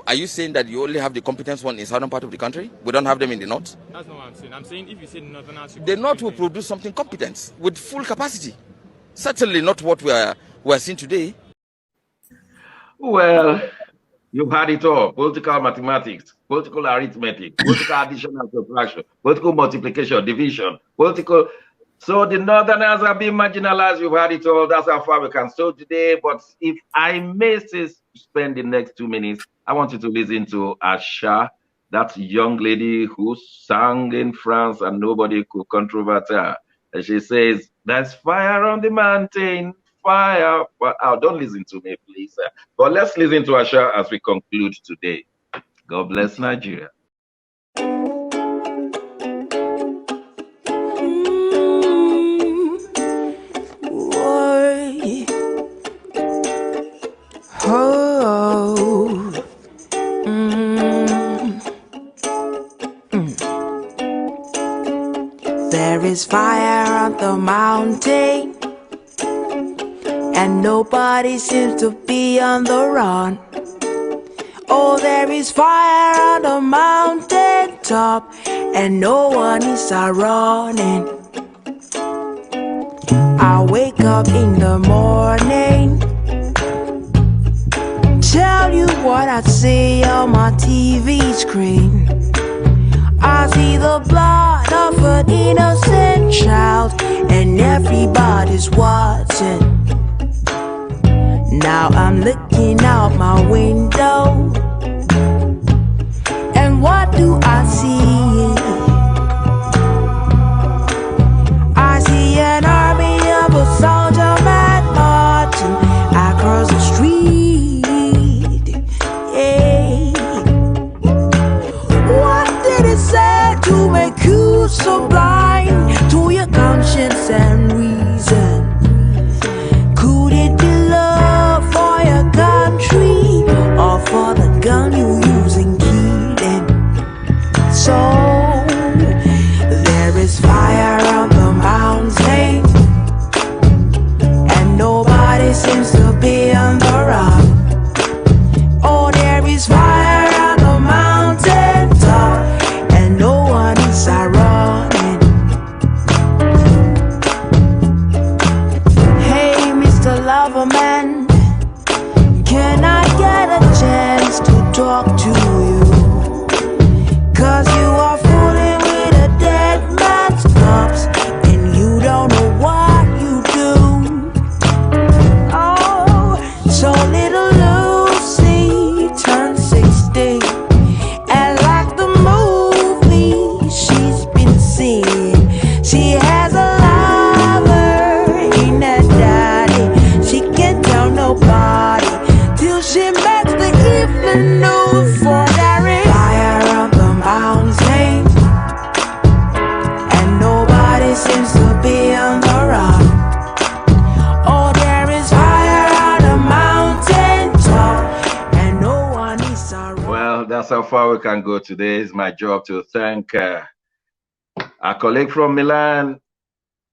Are you saying that you only have the competence one in southern part of the country? We don't have them in the north? That's not what I'm saying. I'm saying if you say northerners, the north will produce something competent with full capacity. Certainly not what we are seeing today. Well, You've had it all. Political mathematics, political arithmetic, political addition and subtraction, political multiplication, division, political. So the Northerners have been marginalized. You've had it all. That's how far we can stop today. But if I may spend the next 2 minutes, I want you to listen to Asha, that young lady who sang in France and nobody could controvert her. And she says, "There's fire on the mountain. Fire." Well, don't listen to me, please. But let's listen to Asha as we conclude today. God bless Nigeria. There is fire on the mountain, and nobody seems to be on the run. Oh, there is fire on the mountain top, and no one is running. I wake up in the morning, tell you what I see on my TV screen. I see the blood of an innocent child, and everybody's watching. Now I'm looking out my window, and what do I see? I see an army of a soldier man marching across the street. Yeah. What did it say to make you so blind to your conscience and reason? Could it be love for your country, or for the gun you use in killing? So there is fire on the mountain, and nobody seems to be on the run. Oh, there is fire on the mountain top, and no one is running. Hey, Mr. Loverman, can I get a chance to talk to you? 'Cause you are fooling with a dead man's corpse, and you don't know what you do. Oh, so little Lucy turned 60, and like the movie she's been seeing, she has a lover in her daddy. She can't tell nobody till she makes the evening news. For there is fire on the mountain, and nobody seems to be on the run. Oh, there is fire on the mountain top, and no one is around. Well, that's how far we can go today. It's my job to thank our colleague from Milan,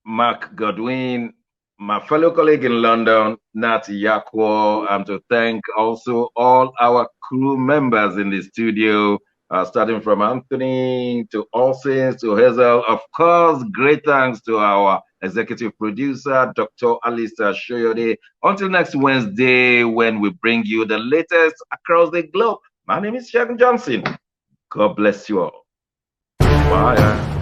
Mark Godwin, my fellow colleague in London, Nat Yakwo, and to thank also all our crew members in the studio, starting from Anthony to Olsins to Hazel. Of course, great thanks to our executive producer, Dr. Alistair Shoyode. Until next Wednesday, when we bring you the latest across the globe. My name is Shegun Johnson. God bless you all. Bye.